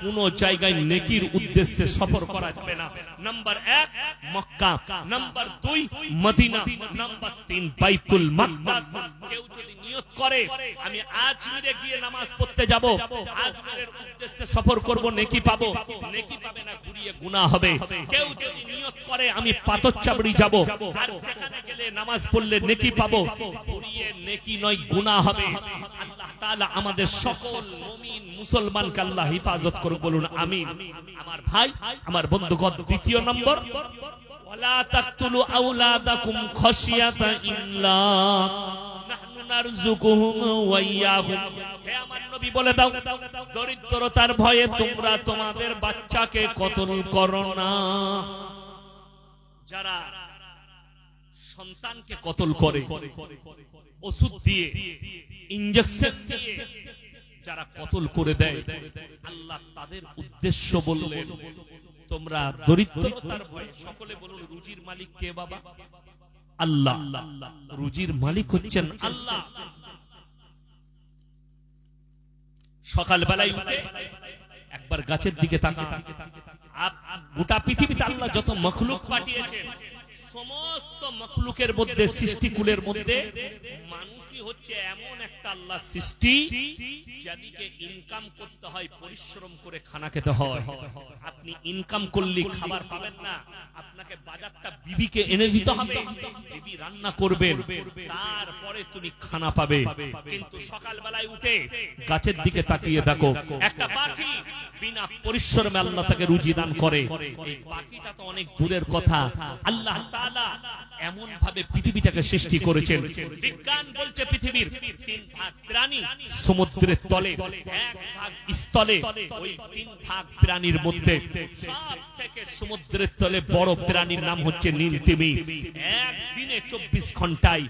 কোন জায়গায় নেকির উদ্দেশ্যে সফর করা যাবে না। Number 1 Mecca, number 2 Medina, number 3 Baitul মাকদাস। কেউ যদি নিয়ত করে আমি আজমিরে গিয়ে নামাজ পড়তে যাব, আজমিরের উদ্দেশ্যে সফর করব, নেকি পাবো, নেকি পাবে না, ঘুরিয়ে গুনাহ হবে। কেউ যদি নিয়ত করে আমি পাথরচাবড়ি যাব আর সেখানে গেলে নামাজ পড়লে নেকি পাবো, ঘুরিয়ে নেকি নয় গুনাহ হবে। আল্লাহ তাআলা আমাদের সকল মুমিন মুসলমানকে আল্লাহ হেফাজত করুক, বলুন আমিন। আমার ভাই, আমার বন্ধুগণ, দ্বিতীয় নম্বর ওয়ালা তাকতুলু আওলাদাকুম খাশিয়াতা ইমলাক নাহনু নারযুকুহুম ওয়া ইয়াহুম। হে আমার নবী বলে দাও, দরিদ্রতার ভয়ে তোমরা তোমাদের বাচ্চাকে কতল করো না। যারা সন্তানকে কতল করে, ওষুধ দিয়ে, ইনজেকশন দিয়ে যারা কতল করে দেয়, আল্লাহ তাদের উদ্দেশ্য বললেন তোমরা দরিদ্রতার ভয়ে, সকলে বলুন রুজির মালিক কে বাবা? আল্লাহ। রুজির মালিক হচ্ছেন আল্লাহ। সকালবেলায় উঠে একবার গাছের দিকে তাকান। গোটা পৃথিবীতে আল্লাহ যত মখলুক পাঠিয়েছেন, সমস্ত মখলুকের মধ্যে, সৃষ্টিকুলের মধ্যে মানুষই হচ্ছে এমন একটা আল্লাহ সৃষ্টি যাদিকে ইনকাম করতে হয়, পরিশ্রম করে খানা খেতে হয়। আপনি ইনকাম করলে খাবার পাবেন না, আপনাকে বাজারটা বিবিকে এনে দিতে হবে, বিবি রান্না করবেন, তারপরে তুমি খানা পাবে। কিন্তু সকালবেলায় উঠে গাছের দিকে তাকিয়ে দেখো, একটা পাখি বিনা পরিশ্রমে আল্লাহ তাকে রুজি দান করে। এই পাখিটা তো অনেক দূরের কথা, আল্লাহ তাআলা এমন ভাবে পৃথিবীটাকে সৃষ্টি করেছেন। বিজ্ঞান বলছে পৃথিবীর 3 ভাগ প্রাণী সমুদ্রের তলে, 1 ভাগ স্থলে। ওই 3 ভাগ প্রাণীর মধ্যে সব থেকে সমুদ্রের তলে বড় প্রাণীর নাম হচ্ছে নীলতিমি। একদিনে 24 ঘন্টায়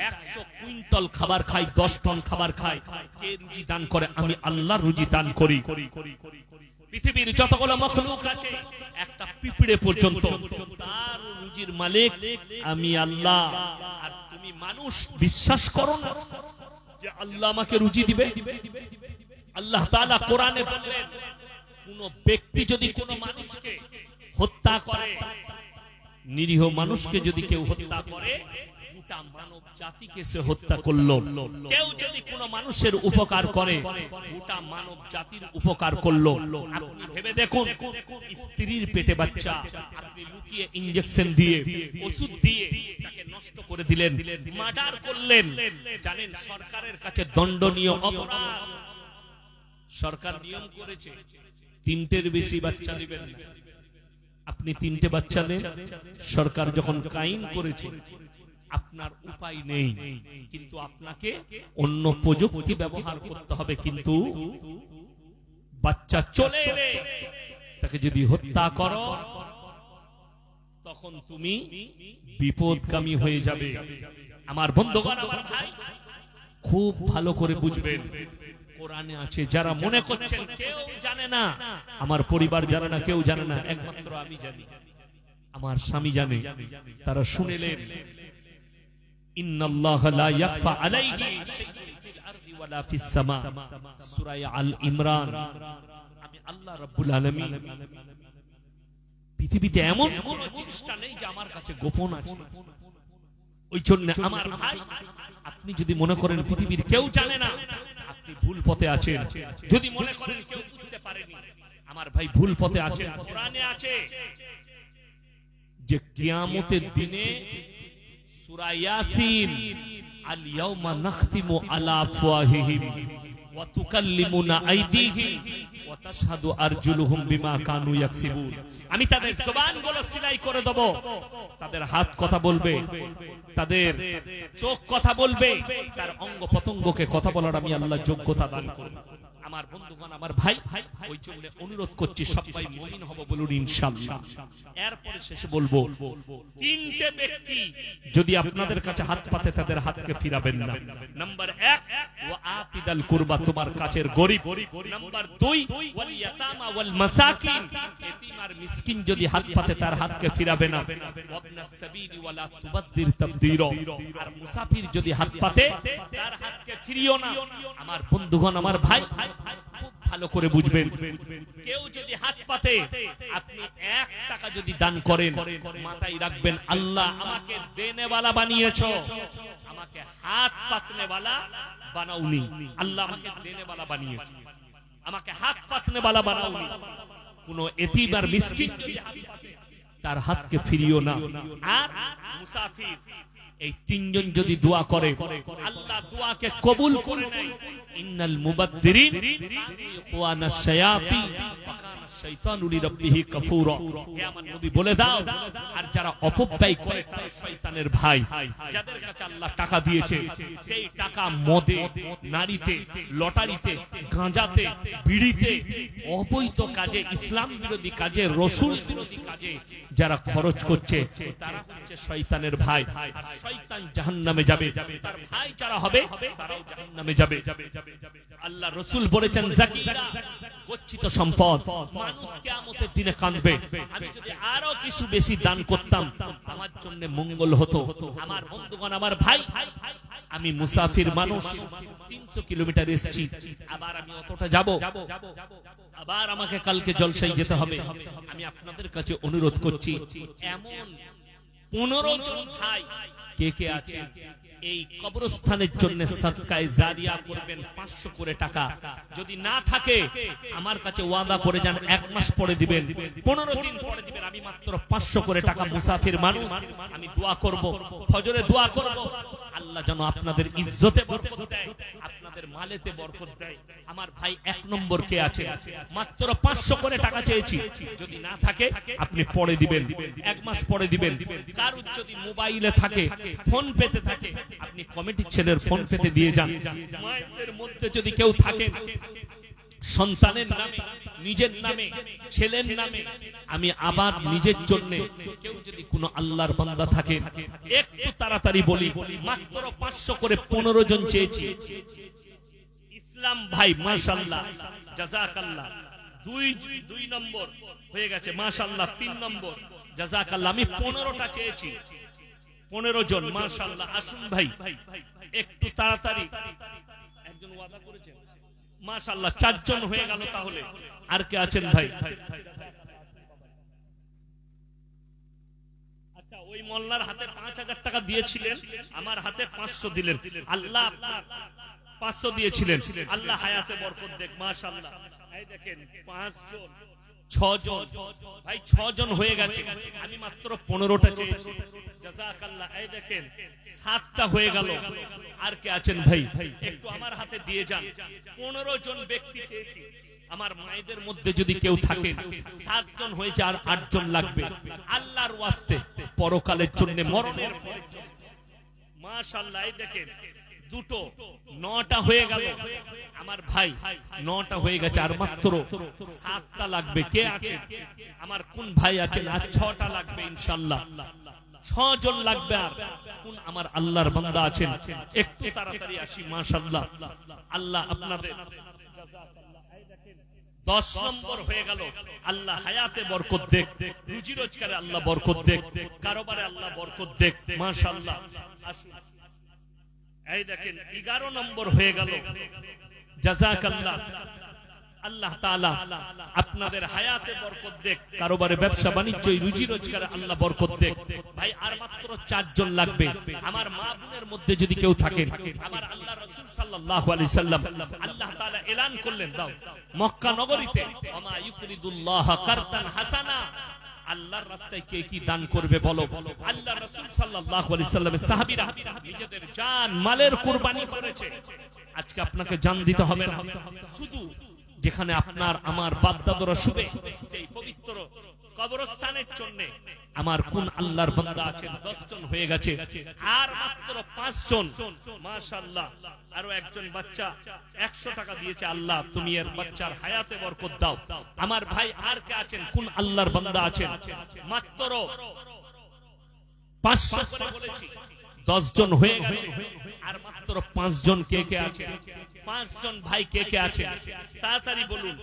100 কুইন্টাল খাবার খায়, 10 টন খাবার খায়। কে রুজি দান করে? আমি আল্লাহ রুজি দান করি। পৃথিবীর যতগুলো মখলুক আছে, একটা পিঁপড়ে পর্যন্ত, তার রুজির মালিক আমি আল্লাহ। আর তুমি মানুষ বিশ্বাস করো না যে আল্লাহ আমাকে রুজি দিবে? আল্লাহ তাআলা কোরআনে বললেন, কোন ব্যক্তি যদি কোন মানুষকে হত্যা করে, নিরীহ মানুষকে যদি কেউ হত্যা করে, গোটা মানব জাতিকে সে হত্যা করলো। কেউ যদি কোন মানুষের উপকার করে, গোটা মানব জাতির উপকার করলো। আপনি ভেবে দেখুন, স্ত্রীর পেটে বাচ্চা, আপনি লুকিয়ে ইনজেকশন দিয়ে, ওষুধ দিয়ে তাকে নষ্ট করে দিলেন, মার্ডার করলেন। জানেন সরকারের কাছে দণ্ডনীয় অপরাধ। সরকার নিয়ম করেছে 3টের বেশি বাচ্চা দিবেন না। আপনি 3টে বাচ্চা নেন, সরকার যখন কায়েম করেছে, আপনার উপায় নেই, কিন্তু আপনাকে অন্য প্রযুক্তি ব্যবহার করতে হবে। কিন্তু বাচ্চা চলে এলে তাকে যদি হত্যা করো, তখন তুমি বিপদগামী হয়ে যাবে। আমার বন্ধুগণ, আমার ভাই, খুব ভালো করে বুঝবেন, কোরআনে আছে। যারা মনে করছেন কেউ জানে না, আমার পরিবার জানে না, কেউ জানে না, একমাত্র আমি জানি, আমার স্বামী জানে, তারা শুনেলেন ইন্নাল্লাহা লা ইয়াখফা আলাইহি শাইউন ফিল আরদি ওয়ালা ফিস সামা, সূরা আল ইমরান। আমি আল্লাহ রাব্বুল আলামিন, পৃথিবীতে এমন কোন জিনিসটা নেই যে আমার কাছে গোপন আছে। ওই জন্য আমার ভাই, আপনি যদি মনে করেন পৃথিবীর কেউ জানে না, আপনি ভুল পথে আছেন। যদি মনে করেন কেউ বুঝতে পারেনি, আমার ভাই ভুল পথে আছেন। কোরআনে আছে যে কিয়ামতের দিনে সূরা ইয়াসিন, আল ইয়াউমা নাখতিমু আলা আফওয়াহিহিম ওয়া তুকাল্লিমুনা আইদিহিম ওয়া তাশহাদু আরজুলুহুম বিমা কানু ইয়াকসিবুন। আমি তাদের জবানগুলো সিলাই করে দেব, তাদের হাত কথা বলবে, তাদের চোখ কথা বলবে, তার অঙ্গ প্রত্যঙ্গকে কথা বলার আমি আল্লাহ যোগ্যতা দান করব। আমার বন্ধুগণ, আমার ভাই, ওই জন্য অনুরোধ করছি সবাই মুমিন হব, বলুন ইনশাআল্লাহ। এরপরে শেষে বলবো, 3টে ব্যক্তি যদি আপনাদের কাছে হাত পাতে, তাদের হাতকে ফিরাবেন না। নাম্বার 1, ওয়া আতিদাল কুরবা, তোমার কাছের গরীব। নাম্বার 2, ওয়াল ইয়াতামা ওয়াল মাসাকিন, এতিম আর মিসকিন যদি হাত পাতে, তার হাতকে ফিরাবে না। ওয়াবনাস সাবিলি ওয়ালা তুবাদদির তাবদীরা, আর মুসাফির যদি হাত পাতে, তার হাতকে ফিরিও না। আমার বন্ধুগণ, আমার ভাই, খুব ভালো করে বুঝবেন, কেউ যদি হাত পাতে, আপনি 1 টাকা যদি দান করেন, মাথায় রাখবেন আল্লাহ আমাকে দেনেওয়ালা বানিয়েছো, আমাকে হাত পাতনেওয়ালা বানাওনি। আল্লাহ আমাকে দেনেওয়ালা বানিয়েছো, আমাকে হাত পাতনেওয়ালা বানাওনি। কোন এতিম আর মিসকিন যদি হাত পাতে, তার হাতকে ফিরিও না। আর মুসাফির, এই 3 জন যদি দোয়া করে, আল্লাহ দোয়াকে কবুল করে নেয়। ইন্নাল মুবাদদিরিন কানু ইখওয়ানাশ শায়াতিন ওয়া কানা শাইতানু লিরাব্বিহি কাফুরা, হে আমার নবী বলে দাও, আর যারা অপব্যয় করে তারা শয়তানের ভাই। যাদের কাছে আল্লাহ টাকা দিয়েছে সেই টাকা মদে, নারীতে, লটারিতে, গাঁজাতে, বিড়িতে, অবৈধ কাজে, ইসলাম বিরোধী কাজে, রাসূল বিরোধী কাজে যারা খরচ করছে তারা হচ্ছে শয়তানের ভাই। আর শয়তান জাহান্নামে যাবে, তার ভাই যারা হবে তারাও জাহান্নামে যাবে। আল্লাহ রাসূল বলেছেন যাকিরা, গচ্ছিত সম্পদ, মানুষ কিয়ামতের দিনে কাঁদবে। আমি যদি আরো কিছু বেশি দান করতাম আমার জন্য মঙ্গল হতো। আমার বন্ধুগণ, আমার ভাই, আমি মুসাফির মানুষ, 300 কিলোমিটার এসেছি, আবার আমি অতটা যাব, আবার আমাকে কালকে জলসায় যেতে হবে। আমি আপনাদের কাছে অনুরোধ করছি, এমন 15 জন ভাই কে কে আছে এই কবরস্থানের জন্য সাদকায়ে জারিয়া করবেন 500 করে টাকা। যদি না থাকে আমার কাছে ওয়াদা করে যান 1 মাস পরে দিবেন, 15 দিন পরে দিবেন। আমি মাত্র 500 করে টাকা, মুসাফির মানুষ, আমি দোয়া করব, ফজরে দোয়া করব, আল্লাহ যেন আপনাদের ইজ্জতে বরকত দেয়, আপনাদের মালেতে বরকত দেয়। আমার ভাই 1 নম্বর কে আছে, মাত্র 500 করে টাকা চেয়েছি, যদি না থাকে আপনি পরে দিবেন, 1 মাস পরে দিবেন। কারুর যদি মোবাইলে থাকে, ফোন পেতে থাকে, আপনি কমিটির ছেলের ফোন পেতে দিয়ে যান। মায়ের মধ্যে যদি কেউ থাকে, সন্তানের নামে, নিজের নামে, ছেলের নামে, আমি আবার নিজের জন্য, কেউ যদি কোনো আল্লাহর বান্দা থাকে একটু তাড়াতাড়ি বলি, মাত্র 500 করে 15 জন চেয়েছি। ইসলাম ভাই মাশাআল্লাহ, জাযাকাল্লাহ, 2 নম্বর হয়ে গেছে মাশাআল্লাহ, 3 নম্বর জাযাকাল্লাহ। আমি 15টা চেয়েছি, 15 জন মাশাআল্লাহ। আসুন ভাই একটু তাড়াতাড়ি, একজন ওয়াদা করেছেন মাশাআল্লাহ, 4 জন হয়ে গেল। তাহলে আর কে আছেন ভাই? আচ্ছা, ওই মোল্লার হাতে 5000 টাকা দিয়েছিলেন, আমার হাতে 500 দিলেন। আল্লাহ আপনার 500 দিয়েছিলেন, আল্লাহ হায়াতে বরকত দেখ মাশাআল্লাহ। এই দেখেন 5 জন, 6 জন ভাই, 6 জন হয়ে গেছে। আমি মাত্র 15টা চেয়েছি, জাযাকাল্লাহ। এই দেখেন 7টা হয়ে গেল। আর কে আছেন ভাই? একটু আমার হাতে দিয়ে যান। 15 জন ব্যক্তি চেয়েছি। আমার মায়েদের মধ্যে যদি কেউ থাকে, 7 জন হয়েছে, আর 8 জন লাগবে আল্লাহর ওয়াস্তে, পরকালের জন্য, মরণের পরের জন্য মাশাআল্লাহ। এই দেখেন 2টো, 9টা হয়ে গেল। আমার ভাই 9টা হয়ে গেছে, আর মাত্র 7টা লাগবে। কে আছে? আমার কোন ভাই আছেন? আর 6টা লাগবে ইনশাআল্লাহ, 6 জন লাগবে। আর কোন আমার আল্লাহর বান্দা আছেন? একটু তাড়াতাড়ি আসি মাশাআল্লাহ। আল্লাহ আপনাদের 10 নম্বর হয়ে গেল। আল্লাহ হায়াতে বরকত দেখ, রুজি রোজগারে আল্লাহ বরকত দেখ, কারোবারে আল্লাহ বরকত দেখ মাশাআল্লাহ। আসুন, এই দেখেন 11 নম্বর হয়ে গেল, জাযাকাল্লাহ। আল্লাহ তাআলা আপনাদের হায়াতে বরকত দেখ, কারোবারে, ব্যবসা বাণিজ্য, রুজি রোজগারে আল্লাহ বরকত দেখ। ভাই আর মাত্র 4 জন লাগবে। আমার মা বোনের মধ্যে যদি কেউ থাকেন, আমার আল্লাহ রাসূল সাল্লাল্লাহু আলাইহি সাল্লাম, আল্লাহ তাআলা এলান করলেন, দাও মক্কা নগরীতে, ওমা ইউরিদুল্লাহ কারদান হাসানা, আল্লাহর রাস্তায় কে কি দান করবে বলো। আল্লাহ রাসূল সাল্লাল্লাহু আলাইহি সাল্লামের সাহাবীরা নিজেদের জান মালের কুরবানি করেছে। আজকে আপনাকে জান দিতে হবে না, শুধু যেখানে আপনার আমার বাপ-দাদারা শুবে সেই পবিত্র কবরস্থানের জন্য আমার কোন আল্লাহর বান্দা আছেন? 10 জন হয়ে গেছে, আর মাত্র 5 জন মাশাআল্লাহ। আরো একজন বাচ্চা 100 টাকা দিয়েছে, আল্লাহ তুমি এর বাচ্চার হায়াতে বরকত দাও। আমার ভাই আর কে আছেন? কোন আল্লাহর বান্দা আছেন? মাত্র 500 করে বলেছি, 10 জন হয়ে গেছে, আর মাত্র 5 জন কে কে আছে? 5 জন ভাই কে কে আছে? তাড়াতাড়ি বলুন।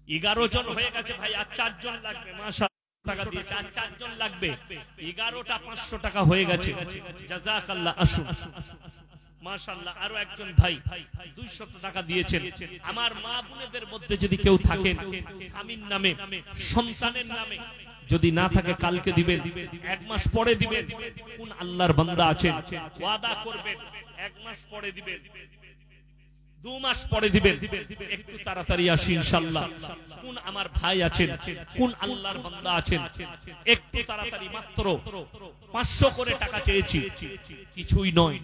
11 জন হয়ে গেছে ভাই, আর 4 জন লাগবে মাশাআল্লাহ। টাকা দিয়েছে, আর 4 জন লাগবে। 11টা 500 টাকা হয়ে গেছে, জাযাকাল্লাহ। আসুন মাশাআল্লাহ। আরো একজন ভাই 200 টাকা দিয়েছেন। আমার মা বোনেদের মধ্যে যদি কেউ থাকেন, স্বামীর নামে, সন্তানের নামে, যদি না থাকে কালকে দিবেন, 1 মাস পরে দিবেন। কোন আল্লাহর বান্দা আছেন? ওয়াদা করবেন 1 মাস পরে দিবেন। 2 মাস পরে দিবেন। একটু তাড়াতাড়ি আসি ইনশাআল্লাহ। কোন আমার ভাই আছেন, কোন আল্লাহর বান্দা আছেন, একটু তাড়াতাড়ি, মাত্র 500 করে টাকা চেয়েছি, কিছুই নয়।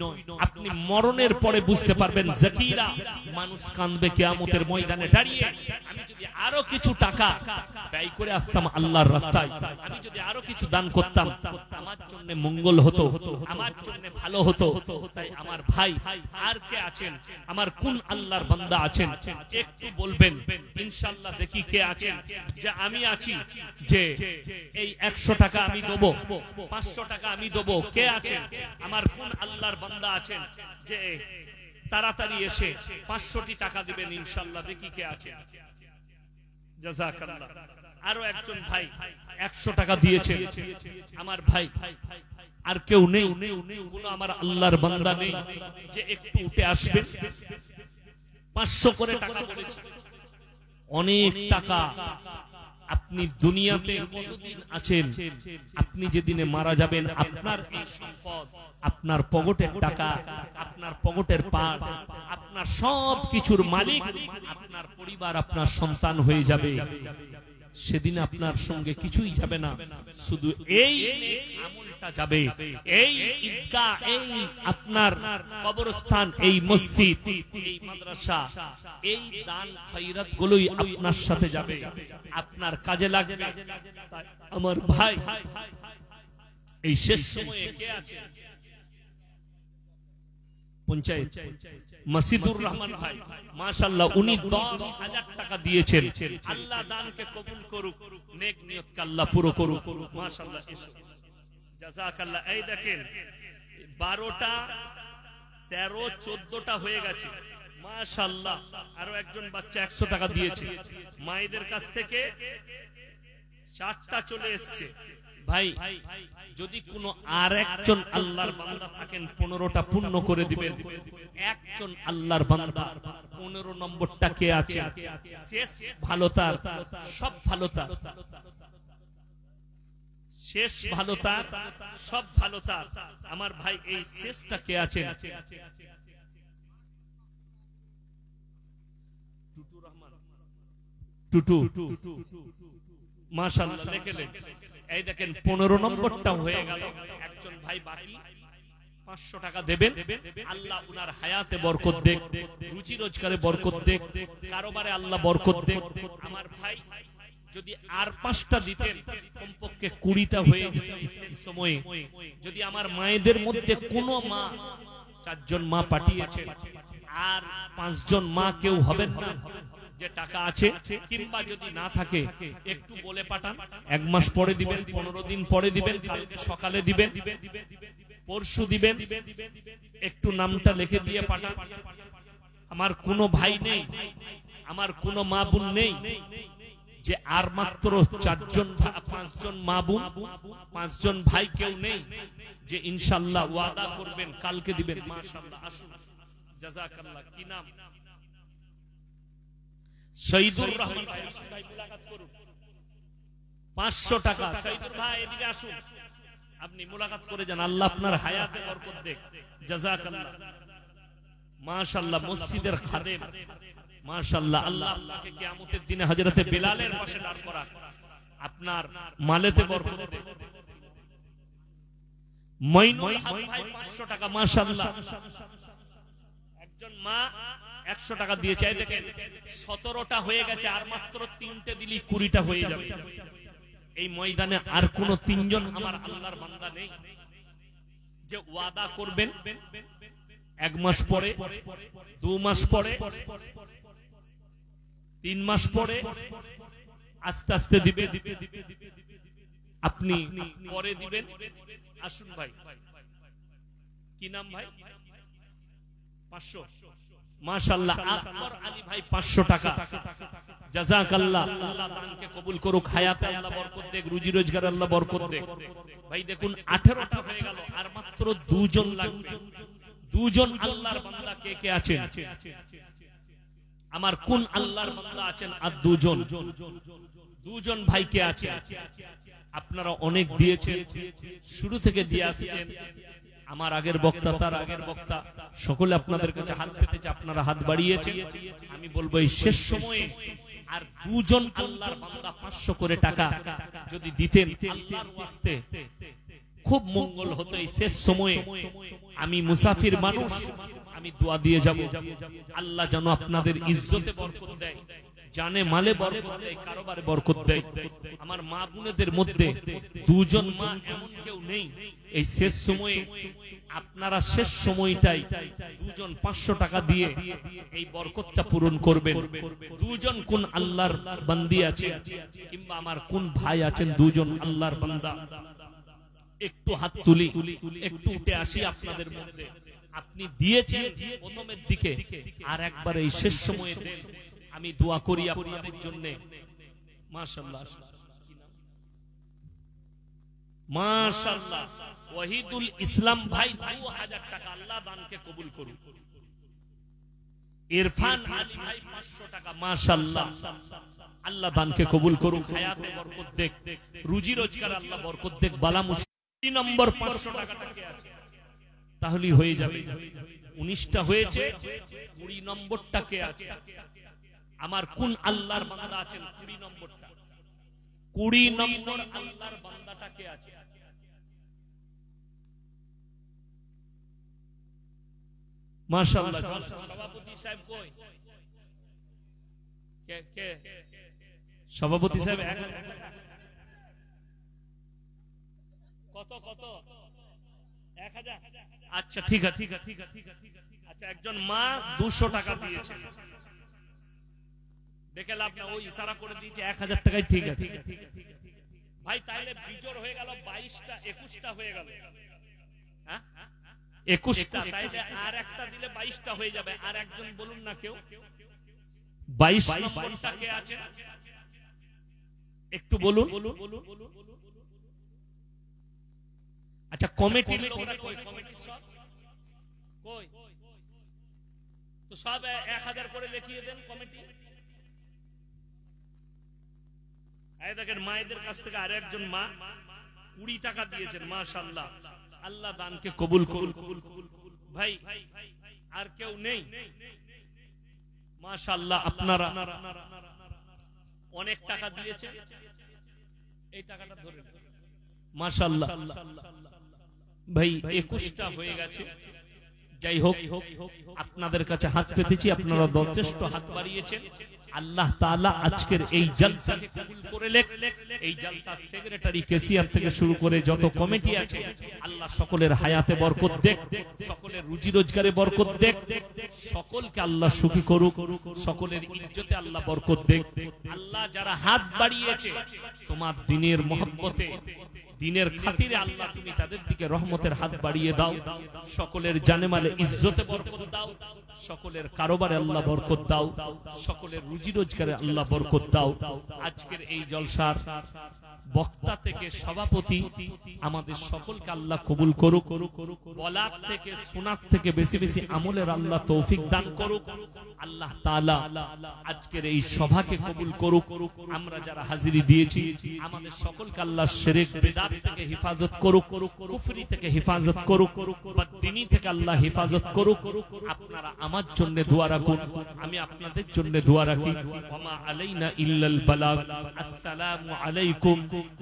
আপনি মরণের পরে বুঝতে পারবেন জাকিরা, মানুষ কাঁদবে কিয়ামতের ময়দানে দাঁড়িয়ে। আমি যদি আরো কিছু টাকা ব্যয় করে আসতাম আল্লাহর রাস্তায়, আমি যদি আরো কিছু দান করতাম, আমার জন্য মঙ্গল হতো, আমার জন্য ভালো হতো। তাই আমার ভাই আর কে আছেন, আমার কোন আল্লাহর বান্দা আছেন, একটু বলবেন ইনশাআল্লাহ। দেখি কে আছেন, যে আমি আছি, যে এই 100 টাকা আমি দেবো, 500 টাকা আমি দেবো। কে আছেন, আমার কোন আল্লাহর বান্দা আছেন যে তাড়াতাড়ি এসে 500টি টাকা দিবেন ইনশাআল্লাহ। দেখি কে আছেন। জাযাকাল্লাহ। আরো একজন ভাই 100 টাকা দিয়েছেন, আমার ভাই। আর কেউ নেই, কোন আমার আল্লাহর বান্দা নেই যে একটু উঠে আসবেন? 500 করে টাকা বলেছে, অনেক টাকা। আপনি দুনিয়াতে কতদিন আছেন? আপনি যেদিনে মারা যাবেন, আপনার এই সম্পদ, আপনার পকেটের টাকা, আপনার পকেটের পাস, আপনার সব কিছুর মালিক আপনার পরিবার, আপনার সন্তান হয়ে যাবে। সেদিন আপনার সঙ্গে কিছুই যাবে না, শুধু এই আমলটা যাবে। এই ঈদগাহ, এই আপনার কবরস্থান, এই মসজিদ, এই মাদ্রাসা, এই দান খয়রাত গুলোই আপনার সাথে যাবে, আপনার কাজে লাগবে। আমার ভাই, এই শেষ সময়ে কে আছে? পঞ্চায়েত মাসিদুর রহমান ভাই, মাশাআল্লাহ, উনি 10,000 টাকা দিয়েছেন। আল্লাহ দানকে কবুল করুক, নেক নিয়তকে আল্লাহ পুরো করুক। মাশাআল্লাহ, জাযাকাল্লাহ। এই দেখেন 12টা 13 14টা হয়ে গেছে, মাশাআল্লাহ। আরো একজন বাচ্চা 100 টাকা দিয়েছে। মায়েদের কাছ থেকে 4টা চলে এসেছে। ভাই, যদি কোনো আর একজন আল্লাহর বান্দা থাকেন 15টা পূর্ণ করে দিবেন। একজন আল্লাহর বান্দা 15 নম্বরটা কে আছে? শেষ ভালো তার, সব ভালো তার, শেষ ভালো তার, সব ভালো তার। আমার ভাই, এই শেষটা কে আছেন? টুটু রহমান, টুটু, মাশাআল্লাহ, লেখেলেন। এই দেখেন 15 নম্বরটা হয়ে গেল। একজন ভাই বাকি 500 টাকা দেবেন। আল্লাহ উনার হায়াতে বরকত দেখ, রুজি রোজগারে বরকত দেখ, কারোবারে আল্লাহ বরকত দেখ। আমার ভাই, যদি আর 5টা দিতেন, কমপক্ষে 20টা হয়ে যেত এই সময়ে। যদি আমার মায়েদের মধ্যে কোনো মা, 4 জন মা পাঠিয়েছেন, আর 5 জন মা কেউ হবেন না যে টাকা আছে, কিংবা যদি না থাকে একটু বলে পাঠান। 1 মাস পরে দিবেন, 15 দিন পরে দিবেন, কালকে সকালে দিবেন, পরশু দিবেন, একটু নামটা লিখে দিয়ে পাঠান। আমার কোনো ভাই নেই, আমার কোনো মা বোন নেই যে আর মাত্র 4 জন 5 জন মা বোন, 5 জন ভাই কেউ নেই যে ইনশাআল্লাহ ওয়াদা করবেন কালকে দিবেন। মাশাআল্লাহ, আসুন। জাযাকাল্লাহ। কি নাম? শহীদুর রহমান ভাই, মুলাকাত করুন। 500 টাকা। শহীদুর ভাই, এদিকে আসুন, আপনি মুলাকাত করে যান। আল্লাহ আপনার হায়াতে বরকত দেখ। জাযাকাল্লাহ। মাশাআল্লাহ, মসজিদের খাদেম, মাশাআল্লাহ। আল্লাহ আপনাকে কিয়ামতের দিনে হযরতে বেলালের পাশে দাঁড় করা, আপনার মালেতে বরকত দেখ। মঈনুল হক ভাই 500 টাকা। মাশাআল্লাহ। একজন মা 100 টাকা দিয়েছে। দেখেন 17টা হয়ে গেছে, আর মাত্র 3টে দিলি 20টা হয়ে যাবে। এই ময়দানে আর কোন 3 জন আমার আল্লাহর বান্দা নেই যে ওয়াদা করবেন 1 মাস পরে, 2 মাস পরে, 3 মাস পরে, আস্তে আস্তে দিবেন, আপনি পরে দিবেন। আসুন ভাই, কি নাম ভাই? 500। মাশাআল্লাহ। আকবর আলী ভাই 500 টাকা। জাযাকাল্লাহ। আল্লাহ দানকে কবুল করুক, হায়াতে আল্লাহ বরকত দেখ, রুজি রোজগারে আল্লাহ বরকত দেখ। ভাই দেখুন 18টা হয়ে গেল, আর মাত্র 2 জন লাগবে। 2 জন আল্লাহর বান্দা কে কে আছেন? আমার কোন আল্লাহর বান্দা আছেন? আর 2 জন, 2 জন ভাই কে আছে? আপনারা অনেক দিয়েছেন, শুরু থেকে দিয়ে আসছেন। আমার আগের বক্তা, তার আগের বক্তা, সকলে আপনাদের কাছে হাত পেতেছে, আপনারা হাত বাড়িয়েছেন। আমি বলবো এই শেষ সময়ে আর দুজন আল্লাহর বান্দা 500 করে টাকা যদি দিতেন আল্লাহর ওয়াস্তে, খুব মঙ্গল হতো। এই শেষ সময়ে আমি মুসাফির মানুষ, আমি দোয়া দিয়ে যাব, আল্লাহ যেন আপনাদের ইজ্জতে বরকত দেয়, জানে মালে বরকত দেয়, কারোবারে বরকত দেয়। আমার মা বোনেদের মধ্যে দুজন মা এমন কেউ নেই এই শেষ সময়ে, আপনারা শেষ সময়টাই দুজন 500 টাকা দিয়ে এই বরকতটা পূরণ করবেন। দুজন কোন আল্লাহর বান্দি আছেন, কিংবা আমার কোন ভাই আছেন দুজন আল্লাহর বান্দা, একটু হাত তুলি, একটু উঠে আসি আপনাদের মধ্যে। আপনি দিয়েছেন প্রথমের দিকে, আর একবার এই শেষ সময়ে দেন, আমি দোয়া করি আপনাদের জন্য। মাশাআল্লাহ মাশাআল্লাহ, ওয়াহিদুল ইসলাম ভাই 2000 টাকা, আল্লাহ দানকে কবুল করুন। ইরফান আলী ভাই 500 টাকা, মাশাআল্লাহ, আল্লাহ দানকে কবুল করুন, হায়াতে বরকত দেখ, রুজি রোজগার আল্লাহ বরকত দেখ, বালা মুশকিল। নম্বর 500 টাকাটা কে আছে? তাহলেই হয়ে যাবে। 19টা হয়েছে, 20 নম্বরটা কে আছে? আমার কোন আল্লাহর বান্দা আছেন 20 নম্বরটা? 20 নম্বর আল্লাহর বান্দাটা কে আছে? মাশাআল্লাহ। সভাপতি সাহেব কই? কে কে সভাপতি সাহেব? কত কত? 1000। আচ্ছা ঠিক আছে, ঠিক আছে, ঠিক আছে, ঠিক আছে। আচ্ছা, একজন মা 200 টাকা দিয়েছে, দেখে লাভ না, ওই ইশারা করে দিয়েছে 1000 টাকায়, ঠিক আছে ভাই। তাইলে বিজোড় হয়ে গেল 22টা, 21টা হয়ে গেল। হ্যাঁ 21টা, তাইলে আর একটা দিলে 22টা হয়ে যাবে। আর একজন বলুন না কেউ, 22 নম্বরটা কে আছে একটু বলুন। আচ্ছা, কমিটির লোকরা কই? কমিটির সব কই? তো সব 1000 করে লিখিয়ে দেন কমিটি। এই দেখেন মায়েদের কাছ থেকে আর একজন মা 20 টাকা দিয়েছেন, মাশাআল্লাহ, আল্লাহ দানকে কবুল করুন। ভাই আর কেউ নেই? মাশাআল্লাহ, আপনারা অনেক টাকা দিয়েছেন, এই টাকাটা ধরে মাশাআল্লাহ। ভাই 21টা হয়ে গেছে। যাই হোক, আপনাদের কাছে হাত পেতেছি, আপনারা যথেষ্ট হাত বাড়িয়েছেন। আল্লাহ তাআলা আজকের এই জলসাকে কবুল করে লেখ। এই জলসার সেক্রেটারি, কেসিআর থেকে শুরু করে যত কমিটি আছে, আল্লাহ সকলের হায়াতে বরকত দেখ, সকলের রুজি রোজগারে বরকত দেখ, সকলকে আল্লাহ সুখী করুক, সকলের ইজ্জতে আল্লাহ বরকত দেখ। আল্লাহ যারা হাত বাড়িয়েছে তোমার দ্বীনের মহব্বতে, দ্বীনের খাতিরে, আল্লাহ তুমি তাদের দিকে রহমতের হাত বাড়িয়ে দাও, সকলের জানেমালে ইজ্জতে বরকত দাও, সকলের কারোবারে আল্লাহ বরকত দাও, সকলের রুজি রোজগারে আল্লাহ বরকত দাও। আজকের এই জলসার বক্তা থেকে সভাপতি আমাদের সকলকে আল্লাহ কবুল করুক, বলার থেকে শোনার থেকে বেশি বেশি আমলের আল্লাহ তৌফিক দান করুক। আল্লাহ তাআলা আজকের এই সভাকে কবুল করুক। আমরা যারা হাজিরি দিয়েছি আমাদের সকলকে আল্লাহ শিরক বিদআত থেকে হেফাজত করুক, কুফরি থেকে হেফাজত করুক, বদদিনী থেকে আল্লাহ হেফাজত করুক। আপনারা আমার জন্য দোয়া রাখুন, আমি আপনাদের জন্য দোয়া রাখি। ওয়া আলাইনা ইল্লাল বালাগ। আসসালামু আলাইকুম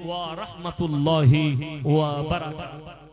ওয়া রাহমাতুল্লাহি ওয়া বারাকাতুহু।